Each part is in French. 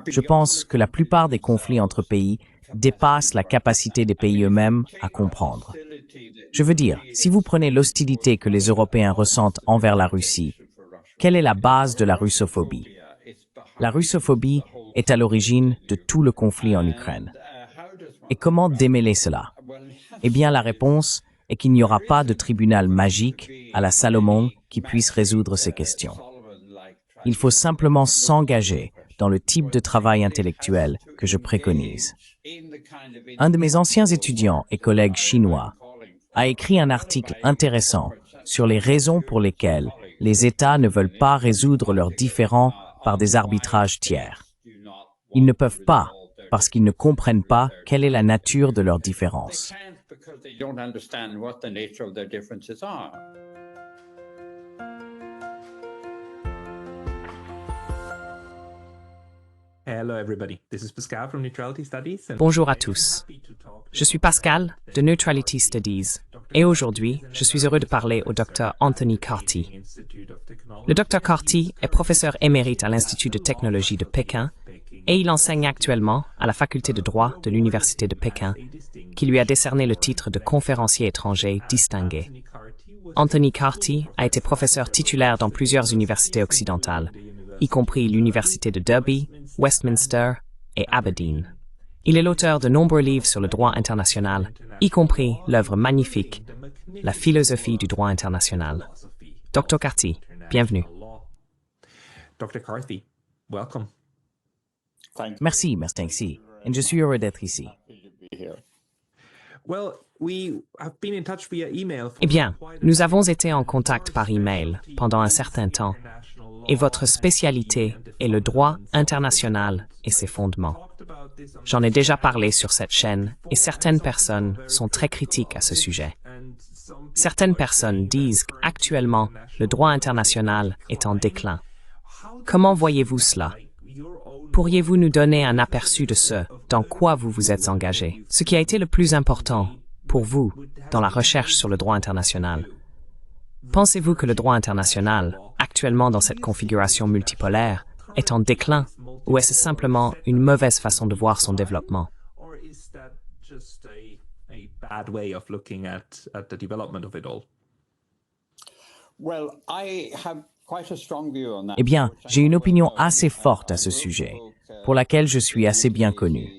Je pense que la plupart des conflits entre pays dépassent la capacité des pays eux-mêmes à comprendre. Je veux dire, si vous prenez l'hostilité que les Européens ressentent envers la Russie, quelle est la base de la russophobie? La russophobie est à l'origine de tout le conflit en Ukraine. Et comment démêler cela? Eh bien, la réponse est qu'il n'y aura pas de tribunal magique à la Salomon qui puisse résoudre ces questions. Il faut simplement s'engager dans le type de travail intellectuel que je préconise. Un de mes anciens étudiants et collègues chinois a écrit un article intéressant sur les raisons pour lesquelles les États ne veulent pas résoudre leurs différends par des arbitrages tiers. Ils ne peuvent pas parce qu'ils ne comprennent pas quelle est la nature de leurs différences. Bonjour à tous. Je suis Pascal de Neutrality Studies et aujourd'hui, je suis heureux de parler au Dr Anthony Carty. Le Dr Carty est professeur émérite à l'Institut de technologie de Pékin et il enseigne actuellement à la faculté de droit de l'Université de Pékin, qui lui a décerné le titre de conférencier étranger distingué. Anthony Carty a été professeur titulaire dans plusieurs universités occidentales, y compris l'Université de Derby, Westminster et Aberdeen. Il est l'auteur de nombreux livres sur le droit international, y compris l'œuvre magnifique « La philosophie du droit international ». Dr Carty, bienvenue. Dr. Carthy, welcome. Merci, merci. Et je suis heureux d'être ici. Eh bien, nous avons été en contact par email pendant un certain temps, et votre spécialité est le droit international et ses fondements. J'en ai déjà parlé sur cette chaîne et certaines personnes sont très critiques à ce sujet. Certaines personnes disent qu'actuellement, le droit international est en déclin. Comment voyez-vous cela? Pourriez-vous nous donner un aperçu de ce dans quoi vous vous êtes engagé? Ce qui a été le plus important pour vous dans la recherche sur le droit international? Pensez-vous que le droit international, actuellement dans cette configuration multipolaire, est en déclin ou est-ce simplement une mauvaise façon de voir son développement? Eh bien, j'ai une opinion assez forte à ce sujet, pour laquelle je suis assez bien connu.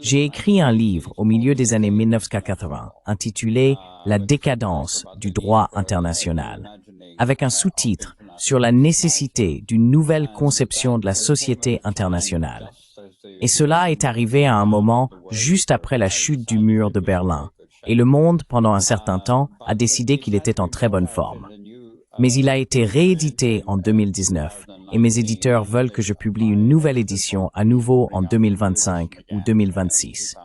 J'ai écrit un livre au milieu des années 1980 intitulé « La décadence du droit international », avec un sous-titre sur la nécessité d'une nouvelle conception de la société internationale. Et cela est arrivé à un moment juste après la chute du mur de Berlin, et le monde, pendant un certain temps, a décidé qu'il était en très bonne forme. Mais il a été réédité en 2019 et mes éditeurs veulent que je publie une nouvelle édition à nouveau en 2025 ou 2026.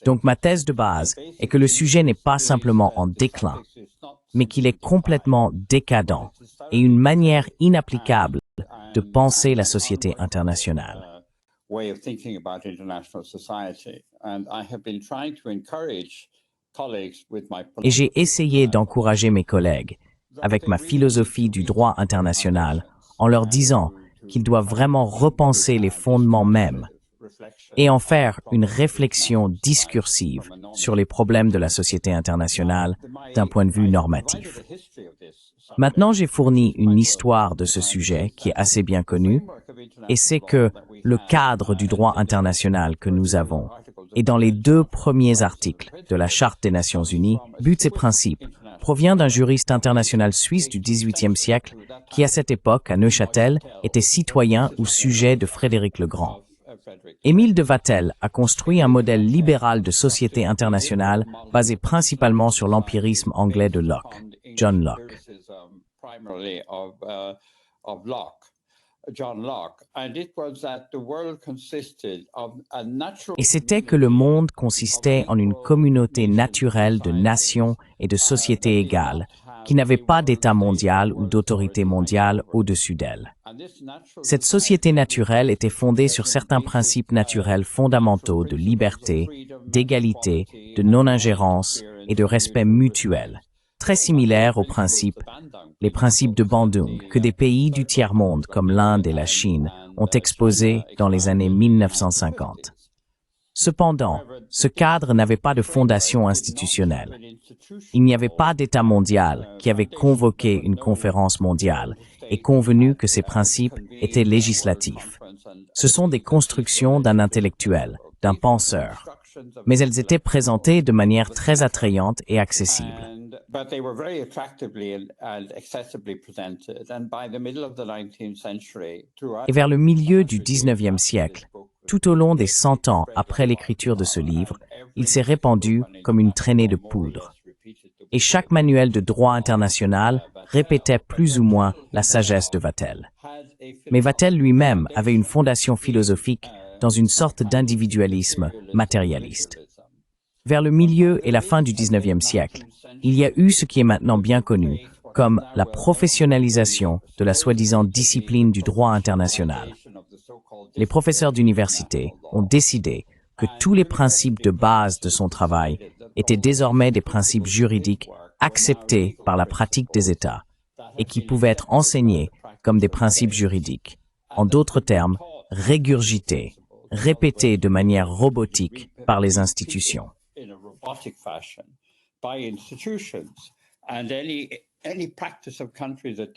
Donc ma thèse de base est que le sujet n'est pas simplement en déclin, mais qu'il est complètement décadent et une manière inapplicable de penser la société internationale. Et j'ai essayé d'encourager mes collègues avec ma philosophie du droit international en leur disant qu'ils doivent vraiment repenser les fondements mêmes et en faire une réflexion discursive sur les problèmes de la société internationale d'un point de vue normatif. Maintenant, j'ai fourni une histoire de ce sujet qui est assez bien connue et c'est que le cadre du droit international que nous avons est dans les 2 premiers articles de la Charte des Nations Unies, buts et principes, provient d'un juriste international suisse du XVIIIe siècle qui, à cette époque, à Neuchâtel, était citoyen ou sujet de Frédéric le Grand. Émile de Vattel a construit un modèle libéral de société internationale basé principalement sur l'empirisme anglais de Locke, John Locke. Et c'était que le monde consistait en une communauté naturelle de nations et de sociétés égales, qui n'avaient pas d'État mondial ou d'autorité mondiale au-dessus d'elle. Cette société naturelle était fondée sur certains principes naturels fondamentaux de liberté, d'égalité, de non-ingérence et de respect mutuel, très similaires aux les principes de Bandung, que des pays du tiers-monde comme l'Inde et la Chine ont exposés dans les années 1950. Cependant, ce cadre n'avait pas de fondation institutionnelle. Il n'y avait pas d'État mondial qui avait convoqué une conférence mondiale et convenu que ces principes étaient législatifs. Ce sont des constructions d'un intellectuel, d'un penseur, mais elles étaient présentées de manière très attrayante et accessible. Et vers le milieu du XIXe siècle, tout au long des 100 ans après l'écriture de ce livre, il s'est répandu comme une traînée de poudre. Et chaque manuel de droit international répétait plus ou moins la sagesse de Vattel. Mais Vattel lui-même avait une fondation philosophique dans une sorte d'individualisme matérialiste. Vers le milieu et la fin du XIXe siècle, il y a eu ce qui est maintenant bien connu comme la professionnalisation de la soi-disant discipline du droit international. Les professeurs d'université ont décidé que tous les principes de base de son travail étaient désormais des principes juridiques acceptés par la pratique des États et qui pouvaient être enseignés comme des principes juridiques. En d'autres termes, régurgités, répétés de manière robotique par les institutions.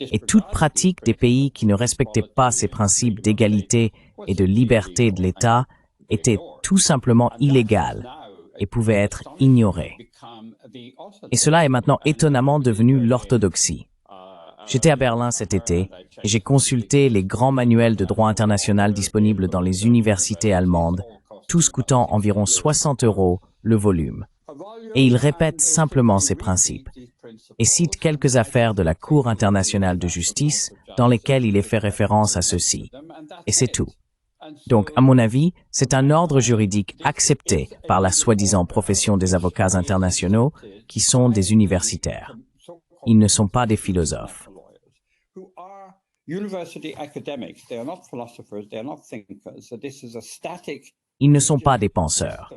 Et toute pratique des pays qui ne respectaient pas ces principes d'égalité et de liberté de l'État était tout simplement illégale et pouvait être ignorée. Et cela est maintenant étonnamment devenu l'orthodoxie. J'étais à Berlin cet été et j'ai consulté les grands manuels de droit international disponibles dans les universités allemandes, tous coûtant environ 60 € le volume. Et ils répètent simplement ces principes et citent quelques affaires de la Cour internationale de justice dans lesquelles il est fait référence à ceux-ci. Et c'est tout. Donc, à mon avis, c'est un ordre juridique accepté par la soi-disant profession des avocats internationaux qui sont des universitaires. Ils ne sont pas des philosophes. Ils ne sont pas des penseurs.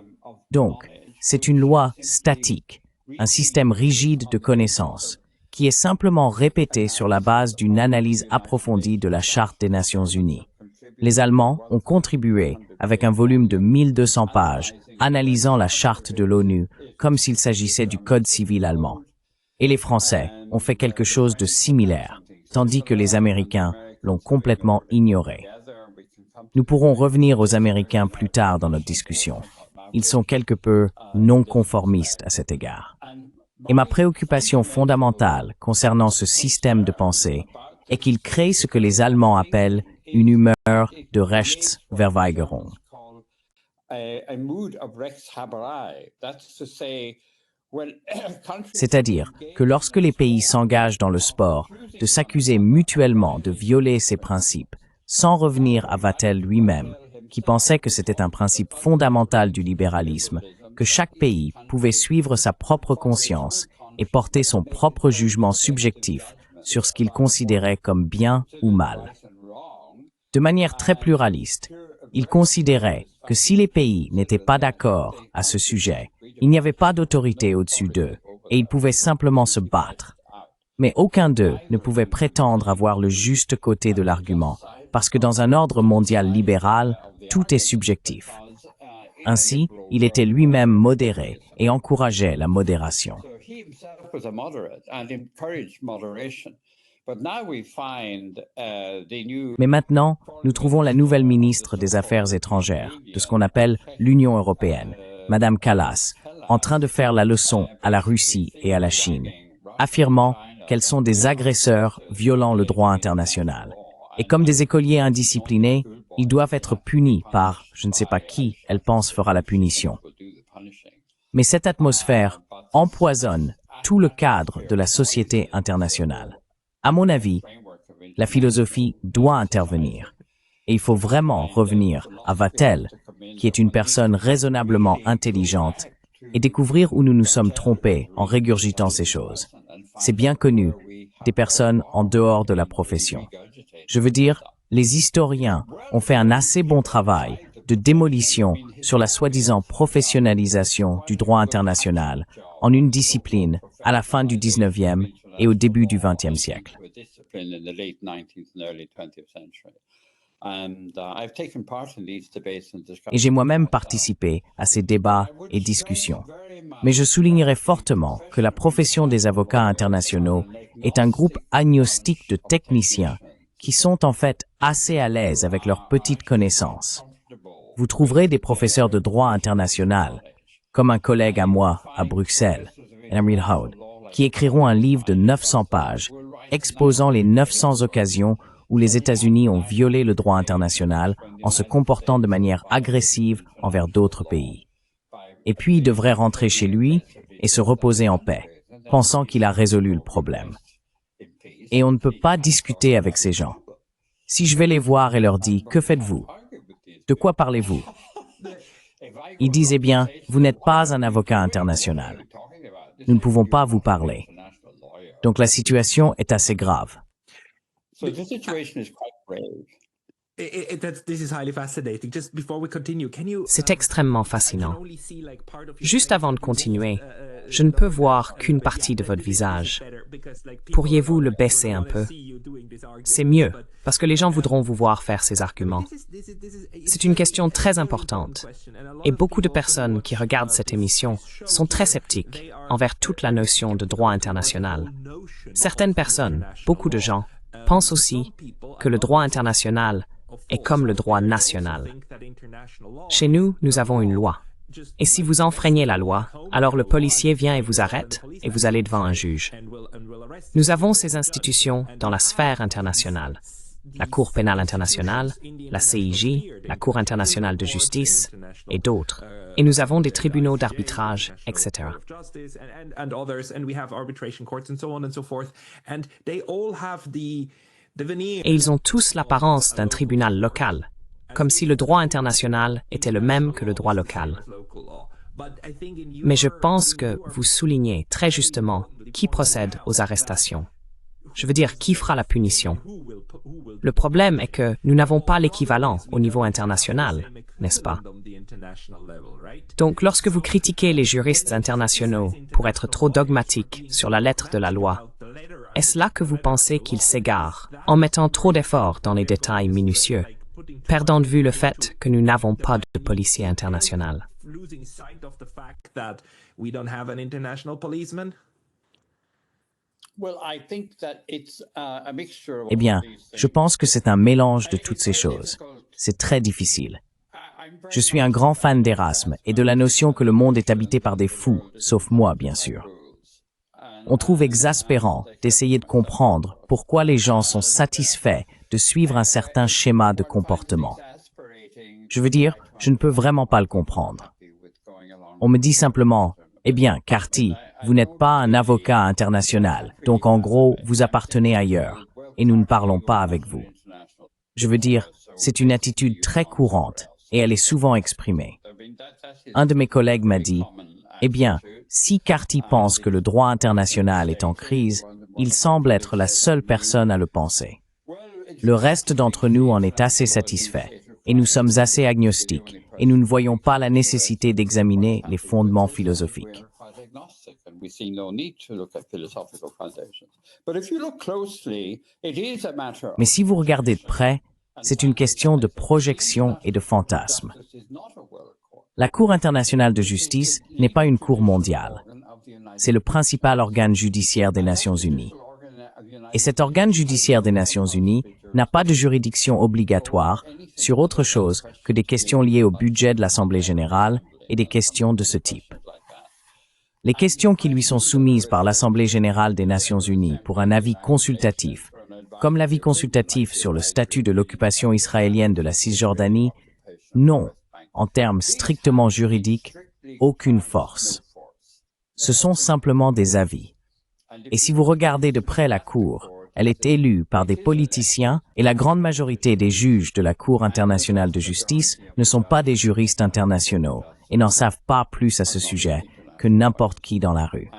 Donc, c'est une loi statique, un système rigide de connaissances, qui est simplement répété sur la base d'une analyse approfondie de la Charte des Nations Unies. Les Allemands ont contribué avec un volume de 1200 pages, analysant la Charte de l'ONU comme s'il s'agissait du Code civil allemand. Et les Français ont fait quelque chose de similaire, tandis que les Américains l'ont complètement ignoré. Nous pourrons revenir aux Américains plus tard dans notre discussion. Ils sont quelque peu non conformistes à cet égard. Et ma préoccupation fondamentale concernant ce système de pensée est qu'il crée ce que les Allemands appellent une humeur de Rechtsverweigerung. C'est-à-dire que lorsque les pays s'engagent dans le sport de s'accuser mutuellement de violer ces principes, sans revenir à Vattel lui-même, qui pensait que c'était un principe fondamental du libéralisme, que chaque pays pouvait suivre sa propre conscience et porter son propre jugement subjectif sur ce qu'il considérait comme bien ou mal. De manière très pluraliste, il considérait que si les pays n'étaient pas d'accord à ce sujet, il n'y avait pas d'autorité au-dessus d'eux et ils pouvaient simplement se battre. Mais aucun d'eux ne pouvait prétendre avoir le juste côté de l'argument, parce que dans un ordre mondial libéral, tout est subjectif. Ainsi, il était lui-même modéré et encourageait la modération. Mais maintenant, nous trouvons la nouvelle ministre des Affaires étrangères de ce qu'on appelle l'Union européenne, Madame Kallas, en train de faire la leçon à la Russie et à la Chine, affirmant qu'elles sont des agresseurs violant le droit international. Et comme des écoliers indisciplinés, ils doivent être punis par je ne sais pas qui elle pense fera la punition. Mais cette atmosphère empoisonne tout le cadre de la société internationale. À mon avis, la philosophie doit intervenir. Et il faut vraiment revenir à Vattel, qui est une personne raisonnablement intelligente, et découvrir où nous nous sommes trompés en régurgitant ces choses. C'est bien connu, des personnes en dehors de la profession. Je veux dire, les historiens ont fait un assez bon travail de démolition sur la soi-disant professionnalisation du droit international en une discipline à la fin du 19e et au début du 20e siècle. Et j'ai moi-même participé à ces débats et discussions. Mais je soulignerai fortement que la profession des avocats internationaux est un groupe agnostique de techniciens qui sont en fait assez à l'aise avec leurs petites connaissances. Vous trouverez des professeurs de droit international, comme un collègue à moi à Bruxelles, Emery Howard, qui écriront un livre de 900 pages exposant les 900 occasions où les États-Unis ont violé le droit international en se comportant de manière agressive envers d'autres pays. Et puis il devrait rentrer chez lui et se reposer en paix, pensant qu'il a résolu le problème. Et on ne peut pas discuter avec ces gens. Si je vais les voir et leur dis « Que faites-vous? De quoi parlez-vous ?» Ils disent « Eh bien, vous n'êtes pas un avocat international. Nous ne pouvons pas vous parler. » Donc la situation est assez grave. So the situation is quite grave. This is highly fascinating. Just before we continue, can you? C'est extrêmement fascinant. Juste avant de continuer, je ne peux voir qu'une partie de votre visage. Pourriez-vous le baisser un peu? C'est mieux, parce que les gens voudront vous voir faire ces arguments. C'est une question très importante, et beaucoup de personnes qui regardent cette émission sont très sceptiques envers toute la notion de droit international. Certaines personnes, beaucoup de gens, pensent aussi que le droit international est comme le droit national. Chez nous, nous avons une loi. Et si vous enfreignez la loi, alors le policier vient et vous arrête et vous allez devant un juge. Nous avons ces institutions dans la sphère internationale. La Cour pénale internationale, la CIJ, la Cour internationale de justice et d'autres. Et nous avons des tribunaux d'arbitrage, etc. Et ils ont tous l'apparence d'un tribunal local, comme si le droit international était le même que le droit local. Mais je pense que vous soulignez très justement qui procède aux arrestations. Je veux dire, qui fera la punition? Le problème est que nous n'avons pas l'équivalent au niveau international, n'est-ce pas? Donc, lorsque vous critiquez les juristes internationaux pour être trop dogmatiques sur la lettre de la loi, est-ce là que vous pensez qu'ils s'égarent en mettant trop d'efforts dans les détails minutieux, perdant de vue le fait que nous n'avons pas de policier international? Eh bien, je pense que c'est un mélange de toutes ces choses. C'est très difficile. Je suis un grand fan d'Erasme et de la notion que le monde est habité par des fous, sauf moi, bien sûr. On trouve exaspérant d'essayer de comprendre pourquoi les gens sont satisfaits de suivre un certain schéma de comportement. Je veux dire, je ne peux vraiment pas le comprendre. On me dit simplement, eh bien, Carty, vous n'êtes pas un avocat international, donc en gros, vous appartenez ailleurs, et nous ne parlons pas avec vous. Je veux dire, c'est une attitude très courante, et elle est souvent exprimée. Un de mes collègues m'a dit, eh bien, si Carty pense que le droit international est en crise, il semble être la seule personne à le penser. Le reste d'entre nous en est assez satisfait, et nous sommes assez agnostiques, et nous ne voyons pas la nécessité d'examiner les fondements philosophiques. Mais si vous regardez de près, c'est une question de projection et de fantasme. La Cour internationale de justice n'est pas une cour mondiale. C'est le principal organe judiciaire des Nations unies. Et cet organe judiciaire des Nations unies n'a pas de juridiction obligatoire sur autre chose que des questions liées au budget de l'Assemblée générale et des questions de ce type. Les questions qui lui sont soumises par l'Assemblée générale des Nations unies pour un avis consultatif, comme l'avis consultatif sur le statut de l'occupation israélienne de la Cisjordanie, n'ont, en termes strictement juridiques, aucune force. Ce sont simplement des avis. Et si vous regardez de près la Cour, elle est élue par des politiciens et la grande majorité des juges de la Cour internationale de justice ne sont pas des juristes internationaux et n'en savent pas plus à ce sujet que n'importe qui dans la rue.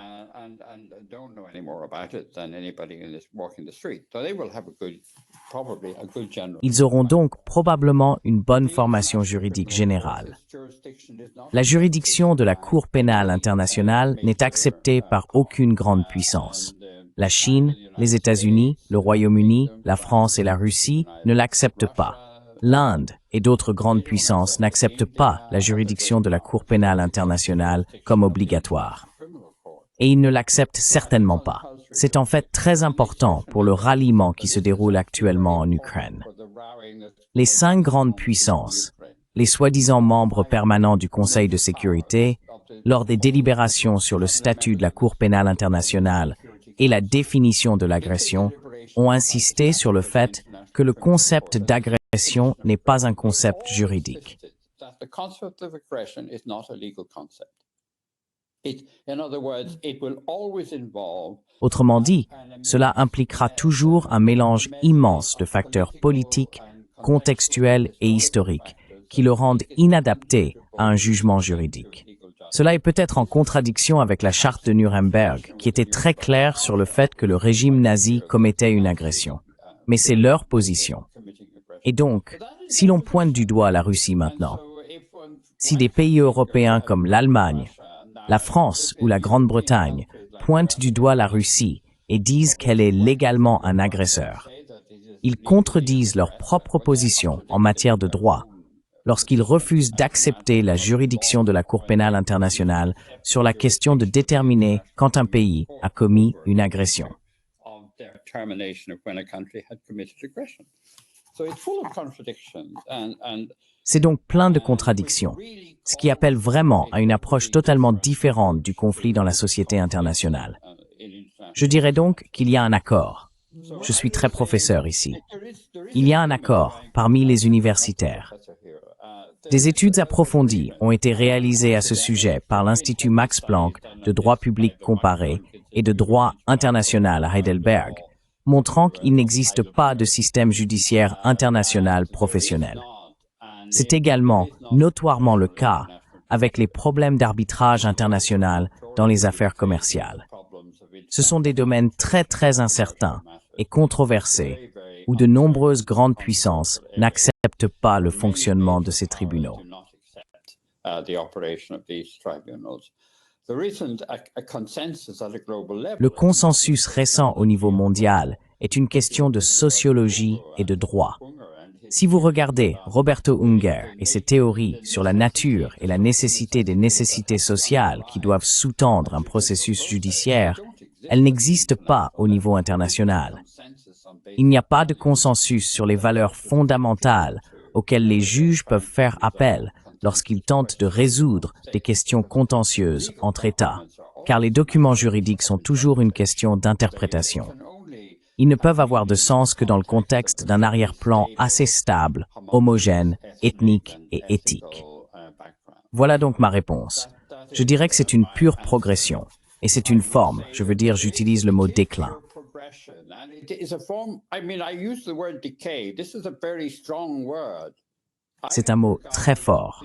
Ils auront donc probablement une bonne formation juridique générale. La juridiction de la Cour pénale internationale n'est acceptée par aucune grande puissance. La Chine, les États-Unis, le Royaume-Uni, la France et la Russie ne l'acceptent pas. L'Inde et d'autres grandes puissances n'acceptent pas la juridiction de la Cour pénale internationale comme obligatoire. Et ils ne l'acceptent certainement pas. C'est en fait très important pour le ralliement qui se déroule actuellement en Ukraine. Les 5 grandes puissances, les soi-disant membres permanents du Conseil de sécurité, lors des délibérations sur le statut de la Cour pénale internationale et la définition de l'agression, ont insisté sur le fait que le concept d'agression n'est pas un concept juridique. Autrement dit, cela impliquera toujours un mélange immense de facteurs politiques, contextuels et historiques qui le rendent inadapté à un jugement juridique. Cela est peut-être en contradiction avec la charte de Nuremberg, qui était très claire sur le fait que le régime nazi commettait une agression. Mais c'est leur position. Et donc, si l'on pointe du doigt la Russie maintenant, si des pays européens comme l'Allemagne, la France ou la Grande-Bretagne pointent du doigt la Russie et disent qu'elle est légalement un agresseur, ils contredisent leur propre position en matière de droit lorsqu'ils refusent d'accepter la juridiction de la Cour pénale internationale sur la question de déterminer quand un pays a commis une agression. C'est donc plein de contradictions, ce qui appelle vraiment à une approche totalement différente du conflit dans la société internationale. Je dirais donc qu'il y a un accord. Je suis très professeur ici. Il y a un accord parmi les universitaires. Des études approfondies ont été réalisées à ce sujet par l'Institut Max Planck de droit public comparé et de droit international à Heidelberg, montrant qu'il n'existe pas de système judiciaire international professionnel. C'est également notoirement le cas avec les problèmes d'arbitrage international dans les affaires commerciales. Ce sont des domaines très incertains et controversés où de nombreuses grandes puissances n'acceptent pas le fonctionnement de ces tribunaux. Le consensus récent au niveau mondial est une question de sociologie et de droit. Si vous regardez Roberto Unger et ses théories sur la nature et la nécessité des nécessités sociales qui doivent sous-tendre un processus judiciaire, elles n'existent pas au niveau international. Il n'y a pas de consensus sur les valeurs fondamentales auxquelles les juges peuvent faire appel lorsqu'ils tentent de résoudre des questions contentieuses entre États, car les documents juridiques sont toujours une question d'interprétation. Ils ne peuvent avoir de sens que dans le contexte d'un arrière-plan assez stable, homogène, ethnique et éthique. Voilà donc ma réponse. Je dirais que c'est une pure progression, et c'est une forme, je veux dire, j'utilise le mot déclin. C'est un mot très fort.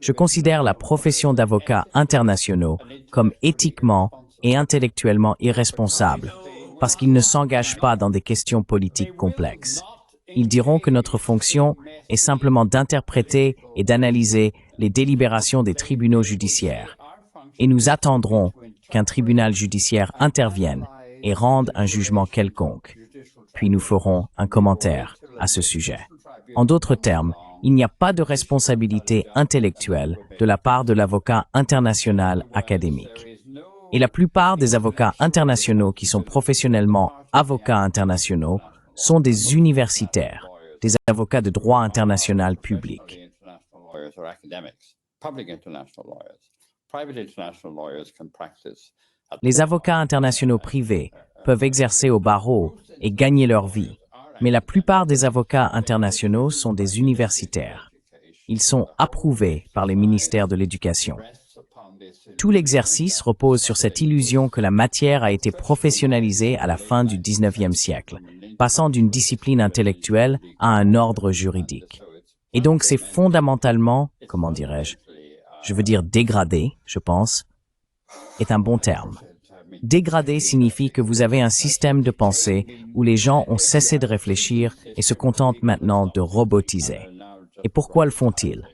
Je considère la profession d'avocats internationaux comme éthiquement et intellectuellement irresponsable, parce qu'ils ne s'engagent pas dans des questions politiques complexes. Ils diront que notre fonction est simplement d'interpréter et d'analyser les délibérations des tribunaux judiciaires. Et nous attendrons qu'un tribunal judiciaire intervienne et rende un jugement quelconque. Puis nous ferons un commentaire à ce sujet. En d'autres termes, il n'y a pas de responsabilité intellectuelle de la part de l'avocat international académique. Et la plupart des avocats internationaux qui sont professionnellement avocats internationaux sont des universitaires, des avocats de droit international public. Les avocats internationaux privés peuvent exercer au barreau et gagner leur vie, mais la plupart des avocats internationaux sont des universitaires. Ils sont approuvés par les ministères de l'Éducation. Tout l'exercice repose sur cette illusion que la matière a été professionnalisée à la fin du XIXe siècle, passant d'une discipline intellectuelle à un ordre juridique. Et donc c'est fondamentalement, comment dirais-je, je veux dire dégradé, je pense, est un bon terme. Dégradé signifie que vous avez un système de pensée où les gens ont cessé de réfléchir et se contentent maintenant de robotiser. Et pourquoi le font-ils?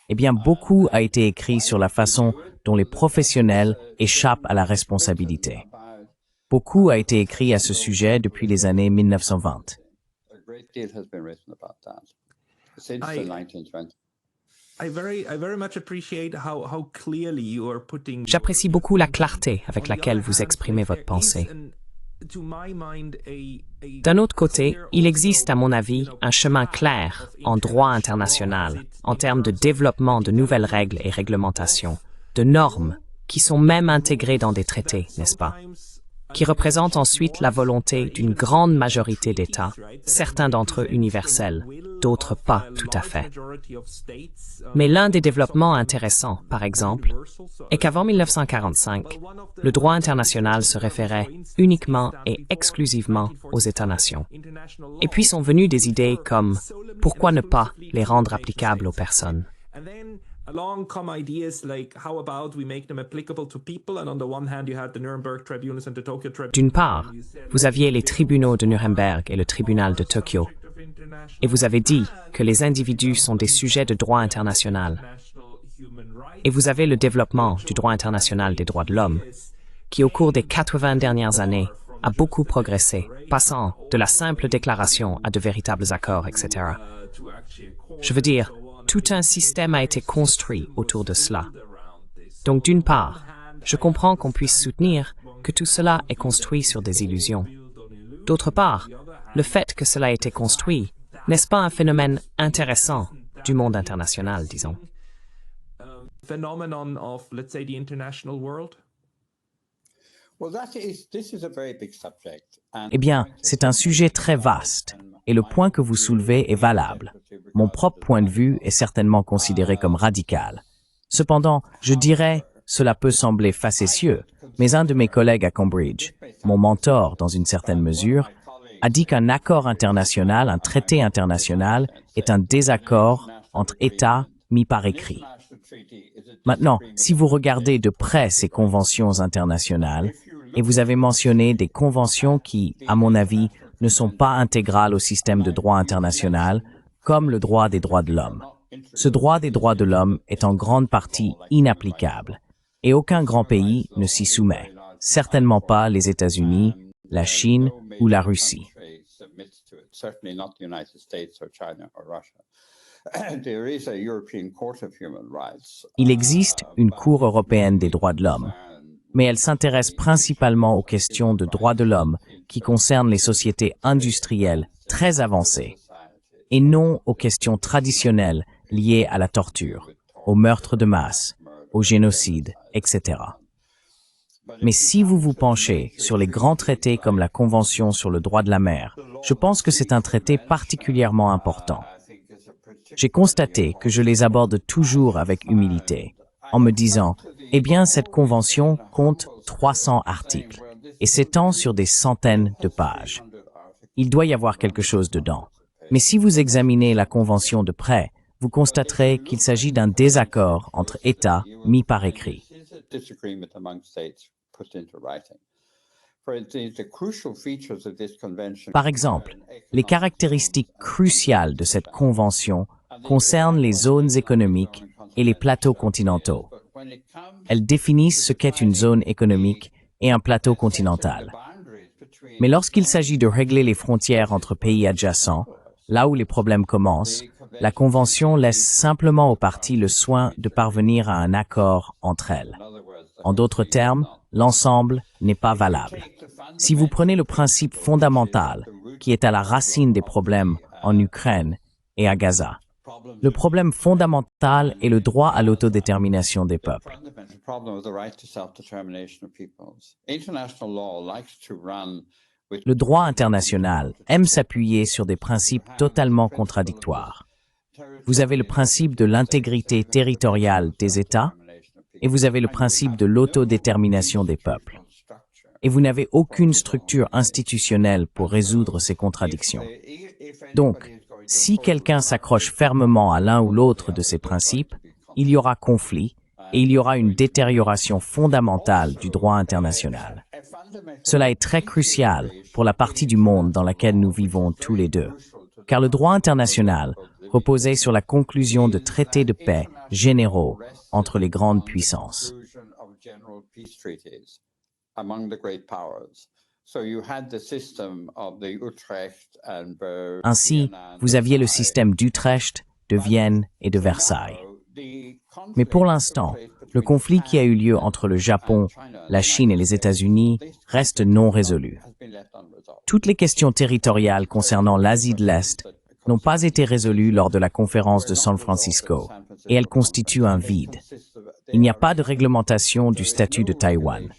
Eh bien, beaucoup a été écrit sur la façon dont les professionnels échappent à la responsabilité. Beaucoup a été écrit à ce sujet depuis les années 1920. J'apprécie beaucoup la clarté avec laquelle vous exprimez votre pensée. D'un autre côté, il existe, à mon avis, un chemin clair en droit international en termes de développement de nouvelles règles et réglementations, de normes qui sont même intégrées dans des traités, n'est-ce pas? Qui représentent ensuite la volonté d'une grande majorité d'États, certains d'entre eux universels, d'autres pas tout à fait. Mais l'un des développements intéressants, par exemple, est qu'avant 1945, le droit international se référait uniquement et exclusivement aux États-nations. Et puis sont venues des idées comme « pourquoi ne pas les rendre applicables aux personnes ?» Along come ideas like how about we make them applicable to people, and on the one hand you had the Nuremberg tribunals and the Tokyo tribunals. D'une part, vous aviez les tribunaux de Nuremberg et le tribunal de Tokyo, et vous avez dit que les individus sont des sujets de droit international. Et vous avez le développement du droit international des droits de l'homme, qui au cours des 80 dernières années a beaucoup progressé, passant de la simple déclaration à de véritables accords, etc. Je veux dire, tout un système a été construit autour de cela. Donc d'une part, je comprends qu'on puisse soutenir que tout cela est construit sur des illusions. D'autre part, le fait que cela ait été construit, n'est-ce pas un phénomène intéressant du monde international, disons? Phenomenon of, let's say, the international world? Eh bien, c'est un sujet très vaste, et le point que vous soulevez est valable. Mon propre point de vue est certainement considéré comme radical. Cependant, je dirais, cela peut sembler facétieux, mais un de mes collègues à Cambridge, mon mentor dans une certaine mesure, a dit qu'un accord international, un traité international, est un désaccord entre États mis par écrit. Maintenant, si vous regardez de près ces conventions internationales, et vous avez mentionné des conventions qui, à mon avis, ne sont pas intégrales au système de droit international, comme le droit des droits de l'homme. Ce droit des droits de l'homme est en grande partie inapplicable, et aucun grand pays ne s'y soumet, certainement pas les États-Unis, la Chine ou la Russie. Il existe une Cour européenne des droits de l'homme, mais elle s'intéresse principalement aux questions de droits de l'homme qui concernent les sociétés industrielles très avancées, et non aux questions traditionnelles liées à la torture, au meurtre de masse, au génocide, etc. Mais si vous vous penchez sur les grands traités comme la Convention sur le droit de la mer, je pense que c'est un traité particulièrement important. J'ai constaté que je les aborde toujours avec humilité, en me disant « Eh bien, cette convention compte 300 articles et s'étend sur des centaines de pages. Il doit y avoir quelque chose dedans. Mais si vous examinez la convention de près, vous constaterez qu'il s'agit d'un désaccord entre États mis par écrit. » Par exemple, les caractéristiques cruciales de cette convention concernent les zones économiques et les plateaux continentaux. Elles définissent ce qu'est une zone économique et un plateau continental. Mais lorsqu'il s'agit de régler les frontières entre pays adjacents, là où les problèmes commencent, la Convention laisse simplement aux parties le soin de parvenir à un accord entre elles. En d'autres termes, l'ensemble n'est pas valable. Si vous prenez le principe fondamental qui est à la racine des problèmes en Ukraine et à Gaza, le problème fondamental est le droit à l'autodétermination des peuples. Le droit international aime s'appuyer sur des principes totalement contradictoires. Vous avez le principe de l'intégrité territoriale des États et vous avez le principe de l'autodétermination des peuples. Et vous n'avez aucune structure institutionnelle pour résoudre ces contradictions. Donc, si quelqu'un s'accroche fermement à l'un ou l'autre de ces principes, il y aura conflit et il y aura une détérioration fondamentale du droit international. Cela est très crucial pour la partie du monde dans laquelle nous vivons tous les deux, car le droit international reposait sur la conclusion de traités de paix généraux entre les grandes puissances. Ainsi, vous aviez le système d'Utrecht, de Vienne et de Versailles. Mais pour l'instant, le conflit qui a eu lieu entre le Japon, la Chine et les États-Unis reste non résolu. Toutes les questions territoriales concernant l'Asie de l'Est n'ont pas été résolues lors de la conférence de San Francisco, et elles constituent un vide. Il n'y a pas de réglementation du statut de Taïwan.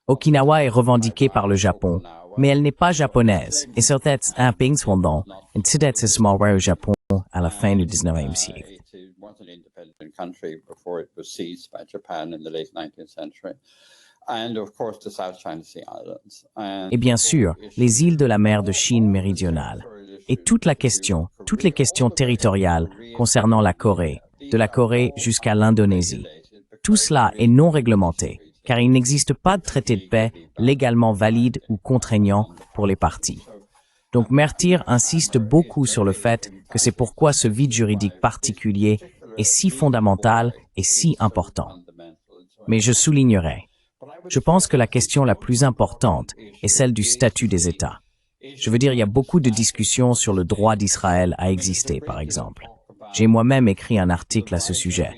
Okinawa est revendiquée par le Japon, mais elle n'est pas japonaise, et c'était un pays indépendant, et c'était au Japon à la fin du 19e siècle. Et bien sûr, les îles de la mer de Chine méridionale. Et toutes les questions territoriales concernant la Corée, de la Corée jusqu'à l'Indonésie. Tout cela est non réglementé, car il n'existe pas de traité de paix légalement valide ou contraignant pour les parties. Donc Mertir insiste beaucoup sur le fait que c'est pourquoi ce vide juridique particulier est si fondamental et si important. Mais je soulignerai, je pense que la question la plus importante est celle du statut des États. Je veux dire, il y a beaucoup de discussions sur le droit d'Israël à exister, par exemple. J'ai moi-même écrit un article à ce sujet.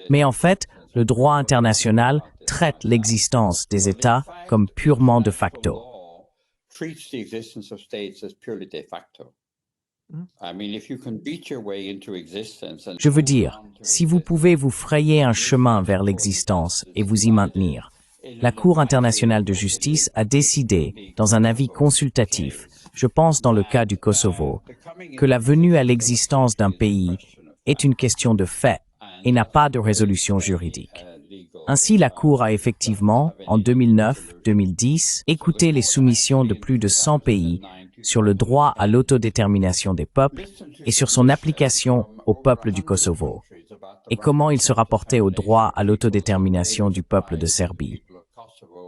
Mais en fait, le droit international traite l'existence des États comme purement de facto. Je veux dire, si vous pouvez vous frayer un chemin vers l'existence et vous y maintenir, la Cour internationale de justice a décidé, dans un avis consultatif, je pense dans le cas du Kosovo, que la venue à l'existence d'un pays est une question de fait et n'a pas de résolution juridique. Ainsi, la Cour a effectivement, en 2009-2010, écouté les soumissions de plus de 100 pays sur le droit à l'autodétermination des peuples et sur son application au peuple du Kosovo, et comment il se rapportait au droit à l'autodétermination du peuple de Serbie,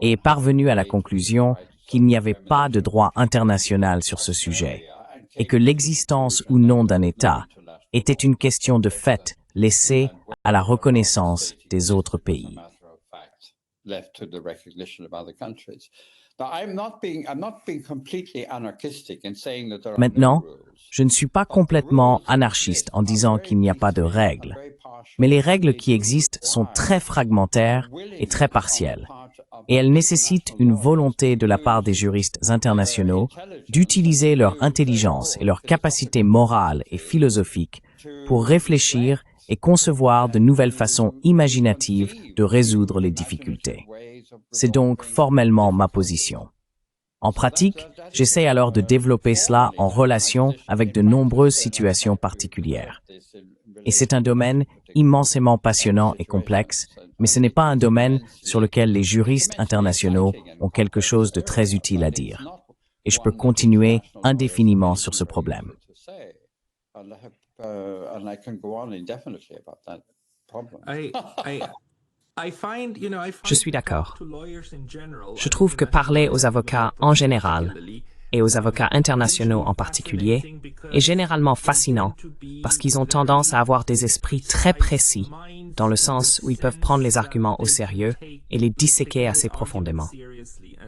et est parvenu à la conclusion qu'il n'y avait pas de droit international sur ce sujet, et que l'existence ou non d'un État était une question de fait laissée à la reconnaissance des autres pays. Maintenant, je ne suis pas complètement anarchiste en disant qu'il n'y a pas de règles, mais les règles qui existent sont très fragmentaires et très partielles, et elles nécessitent une volonté de la part des juristes internationaux d'utiliser leur intelligence et leur capacité morale et philosophique pour réfléchir et concevoir de nouvelles façons imaginatives de résoudre les difficultés. C'est donc formellement ma position. En pratique, j'essaie alors de développer cela en relation avec de nombreuses situations particulières. Et c'est un domaine immensément passionnant et complexe, mais ce n'est pas un domaine sur lequel les juristes internationaux ont quelque chose de très utile à dire. Et je peux continuer indéfiniment sur ce problème. Je suis d'accord. Je trouve que parler aux avocats en général et aux avocats internationaux en particulier est généralement fascinant parce qu'ils ont tendance à avoir des esprits très précis dans le sens où ils peuvent prendre les arguments au sérieux et les disséquer assez profondément.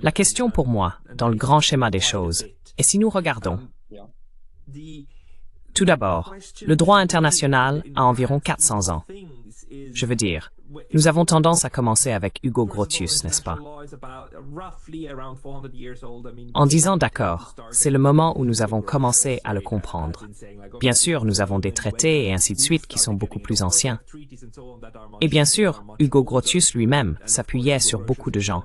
La question pour moi, dans le grand schéma des choses, est si nous regardons. Tout d'abord, le droit international a environ 400 ans. Je veux dire, nous avons tendance à commencer avec Hugo Grotius, n'est-ce pas? En disant d'accord, c'est le moment où nous avons commencé à le comprendre. Bien sûr, nous avons des traités et ainsi de suite qui sont beaucoup plus anciens. Et bien sûr, Hugo Grotius lui-même s'appuyait sur beaucoup de gens.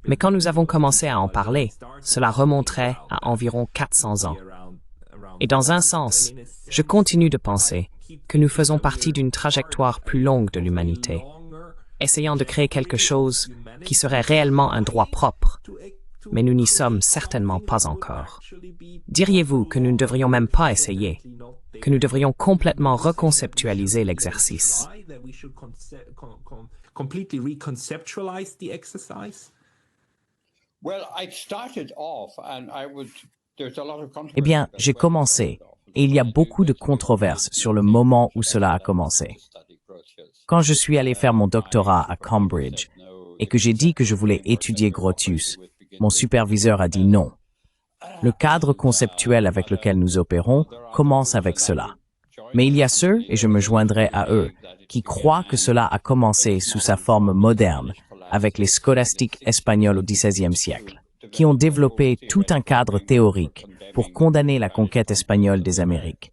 Mais quand nous avons commencé à en parler, cela remonterait à environ 400 ans. Et dans un sens, je continue de penser que nous faisons partie d'une trajectoire plus longue de l'humanité, essayant de créer quelque chose qui serait réellement un droit propre, mais nous n'y sommes certainement pas encore. Diriez-vous que nous ne devrions même pas essayer, que nous devrions complètement reconceptualiser l'exercice? Eh bien, j'ai commencé, et il y a beaucoup de controverses sur le moment où cela a commencé. Quand je suis allé faire mon doctorat à Cambridge, et que j'ai dit que je voulais étudier Grotius, mon superviseur a dit non. Le cadre conceptuel avec lequel nous opérons commence avec cela. Mais il y a ceux, et je me joindrai à eux, qui croient que cela a commencé sous sa forme moderne, avec les scolastiques espagnols au XVIe siècle, qui ont développé tout un cadre théorique pour condamner la conquête espagnole des Amériques.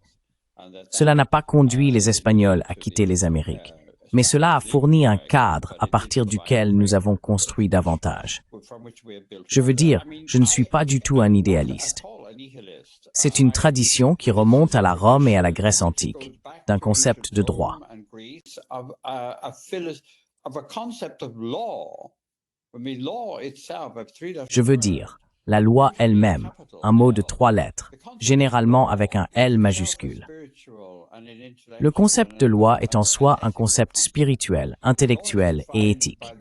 Cela n'a pas conduit les Espagnols à quitter les Amériques, mais cela a fourni un cadre à partir duquel nous avons construit davantage. Je veux dire, je ne suis pas du tout un idéaliste. C'est une tradition qui remonte à la Rome et à la Grèce antique, d'un concept de droit. Je veux dire, la loi elle-même, un mot de 3 lettres, généralement avec un L majuscule. Le concept de loi est en soi un concept spirituel, intellectuel et éthique.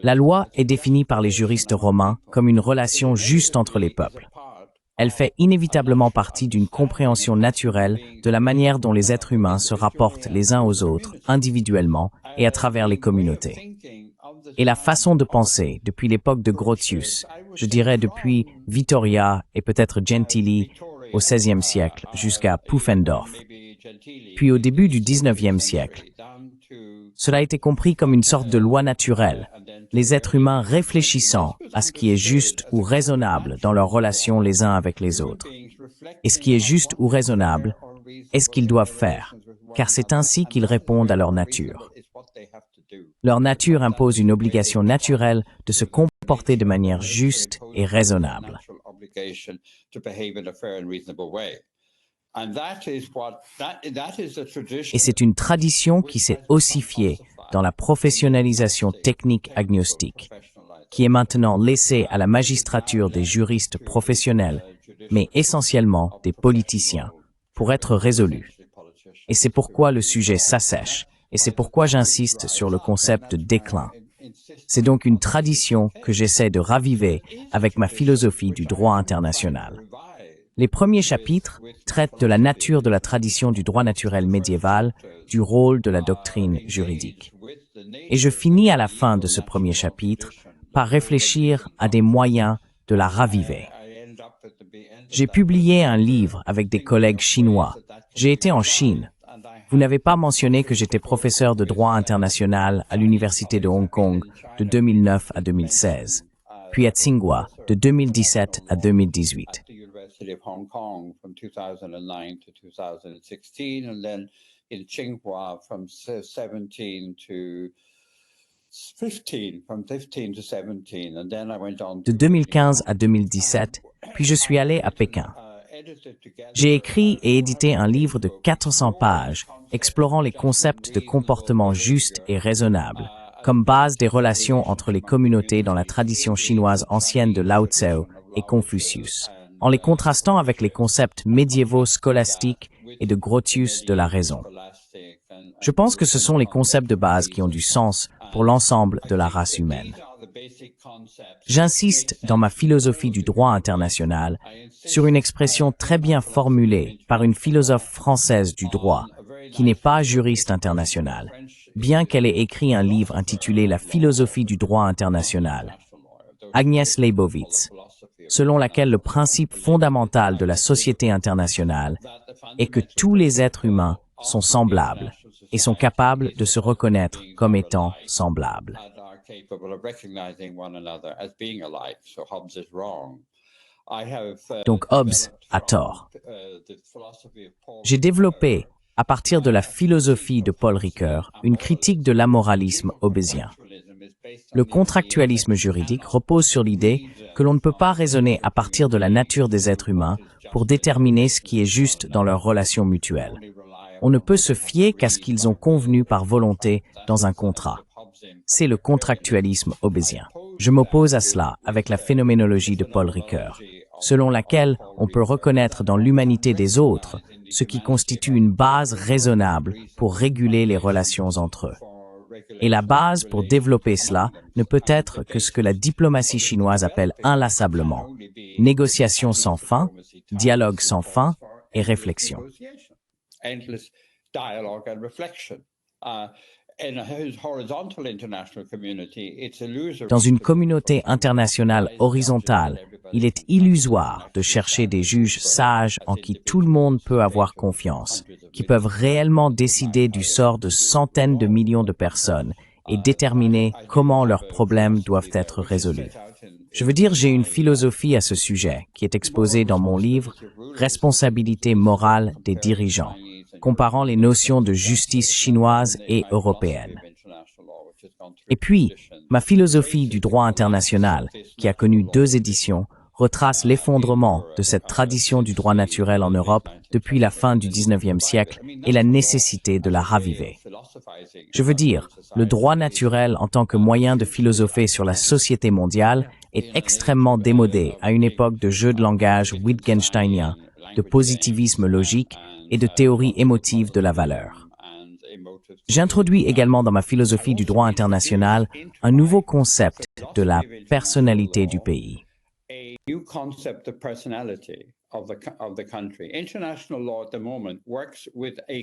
La loi est définie par les juristes romains comme une relation juste entre les peuples. Elle fait inévitablement partie d'une compréhension naturelle de la manière dont les êtres humains se rapportent les uns aux autres, individuellement et à travers les communautés. Et la façon de penser, depuis l'époque de Grotius, je dirais depuis Vittoria et peut-être Gentili au XVIe siècle jusqu'à Pufendorf, puis au début du XIXe siècle, cela a été compris comme une sorte de loi naturelle, les êtres humains réfléchissant à ce qui est juste ou raisonnable dans leurs relations les uns avec les autres. Et ce qui est juste ou raisonnable est ce qu'ils doivent faire, car c'est ainsi qu'ils répondent à leur nature. Leur nature impose une obligation naturelle de se comporter de manière juste et raisonnable. Et c'est une tradition qui s'est ossifiée dans la professionnalisation technique agnostique, qui est maintenant laissée à la magistrature des juristes professionnels, mais essentiellement des politiciens, pour être résolue. Et c'est pourquoi le sujet s'assèche, et c'est pourquoi j'insiste sur le concept de déclin. C'est donc une tradition que j'essaie de raviver avec ma philosophie du droit international. Les premiers chapitres traitent de la nature de la tradition du droit naturel médiéval, du rôle de la doctrine juridique. Et je finis à la fin de ce premier chapitre par réfléchir à des moyens de la raviver. J'ai publié un livre avec des collègues chinois. J'ai été en Chine. Vous n'avez pas mentionné que j'étais professeur de droit international à l'Université de Hong Kong de 2009 à 2016, puis à Tsinghua de 2017 à 2018. Of Hong Kong from 2009 to 2016, and then in Tsinghua from 17 to 15, from 15 to 17, and then I went on de 2015 à 2017, puis je suis allé à Pékin. J'ai écrit et édité un livre de 400 pages explorant les concepts de comportement juste et raisonnable, comme base des relations entre les communautés dans la tradition chinoise ancienne de Lao Tse et Confucius, en les contrastant avec les concepts médiévaux scolastiques et de Grotius de la raison. Je pense que ce sont les concepts de base qui ont du sens pour l'ensemble de la race humaine. J'insiste dans ma philosophie du droit international sur une expression très bien formulée par une philosophe française du droit, qui n'est pas juriste internationale, bien qu'elle ait écrit un livre intitulé « La philosophie du droit international », Agnès Leibovitz, selon laquelle le principe fondamental de la société internationale est que tous les êtres humains sont semblables et sont capables de se reconnaître comme étant semblables. Donc Hobbes a tort. J'ai développé, à partir de la philosophie de Paul Ricoeur, une critique de l'amoralisme hobbésien. Le contractualisme juridique repose sur l'idée que l'on ne peut pas raisonner à partir de la nature des êtres humains pour déterminer ce qui est juste dans leurs relations mutuelles. On ne peut se fier qu'à ce qu'ils ont convenu par volonté dans un contrat. C'est le contractualisme hobbésien. Je m'oppose à cela avec la phénoménologie de Paul Ricoeur, selon laquelle on peut reconnaître dans l'humanité des autres ce qui constitue une base raisonnable pour réguler les relations entre eux. Et la base pour développer cela ne peut être que ce que la diplomatie chinoise appelle inlassablement négociation sans fin, dialogue sans fin et réflexion. Endless dialogue and reflection. In a horizontal international community, it's illusory. Dans une communauté internationale horizontale, il est illusoire de chercher des juges sages en qui tout le monde peut avoir confiance, qui peuvent réellement décider du sort de centaines de millions de personnes et déterminer comment leurs problèmes doivent être résolus. Je veux dire, j'ai une philosophie à ce sujet qui est exposée dans mon livre « Responsabilité morale des dirigeants », comparant les notions de justice chinoise et européenne. Et puis, ma philosophie du droit international, qui a connu 2 éditions, retrace l'effondrement de cette tradition du droit naturel en Europe depuis la fin du XIXe siècle et la nécessité de la raviver. Je veux dire, le droit naturel en tant que moyen de philosopher sur la société mondiale est extrêmement démodé à une époque de jeu de langage wittgensteinien, de positivisme logique et de théorie émotive de la valeur. J'introduis également dans ma philosophie du droit international un nouveau concept de la personnalité du pays.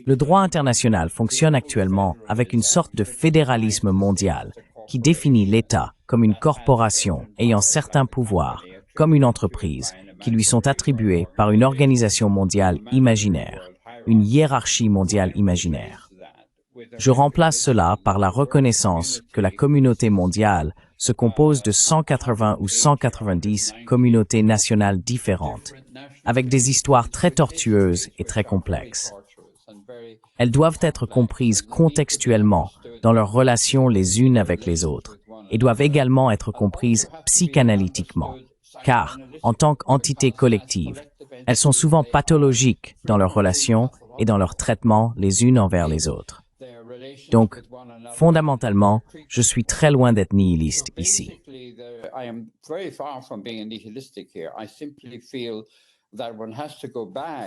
Le droit international fonctionne actuellement avec une sorte de fédéralisme mondial qui définit l'État comme une corporation ayant certains pouvoirs, comme une entreprise, qui lui sont attribués par une organisation mondiale imaginaire, une hiérarchie mondiale imaginaire. Je remplace cela par la reconnaissance que la communauté mondiale se compose de 180 ou 190 communautés nationales différentes, avec des histoires très tortueuses et très complexes. Elles doivent être comprises contextuellement dans leurs relations les unes avec les autres et doivent également être comprises psychanalytiquement, car, en tant qu'entité collective, elles sont souvent pathologiques dans leurs relations et dans leur traitement les unes envers les autres. Donc, fondamentalement, je suis très loin d'être nihiliste ici.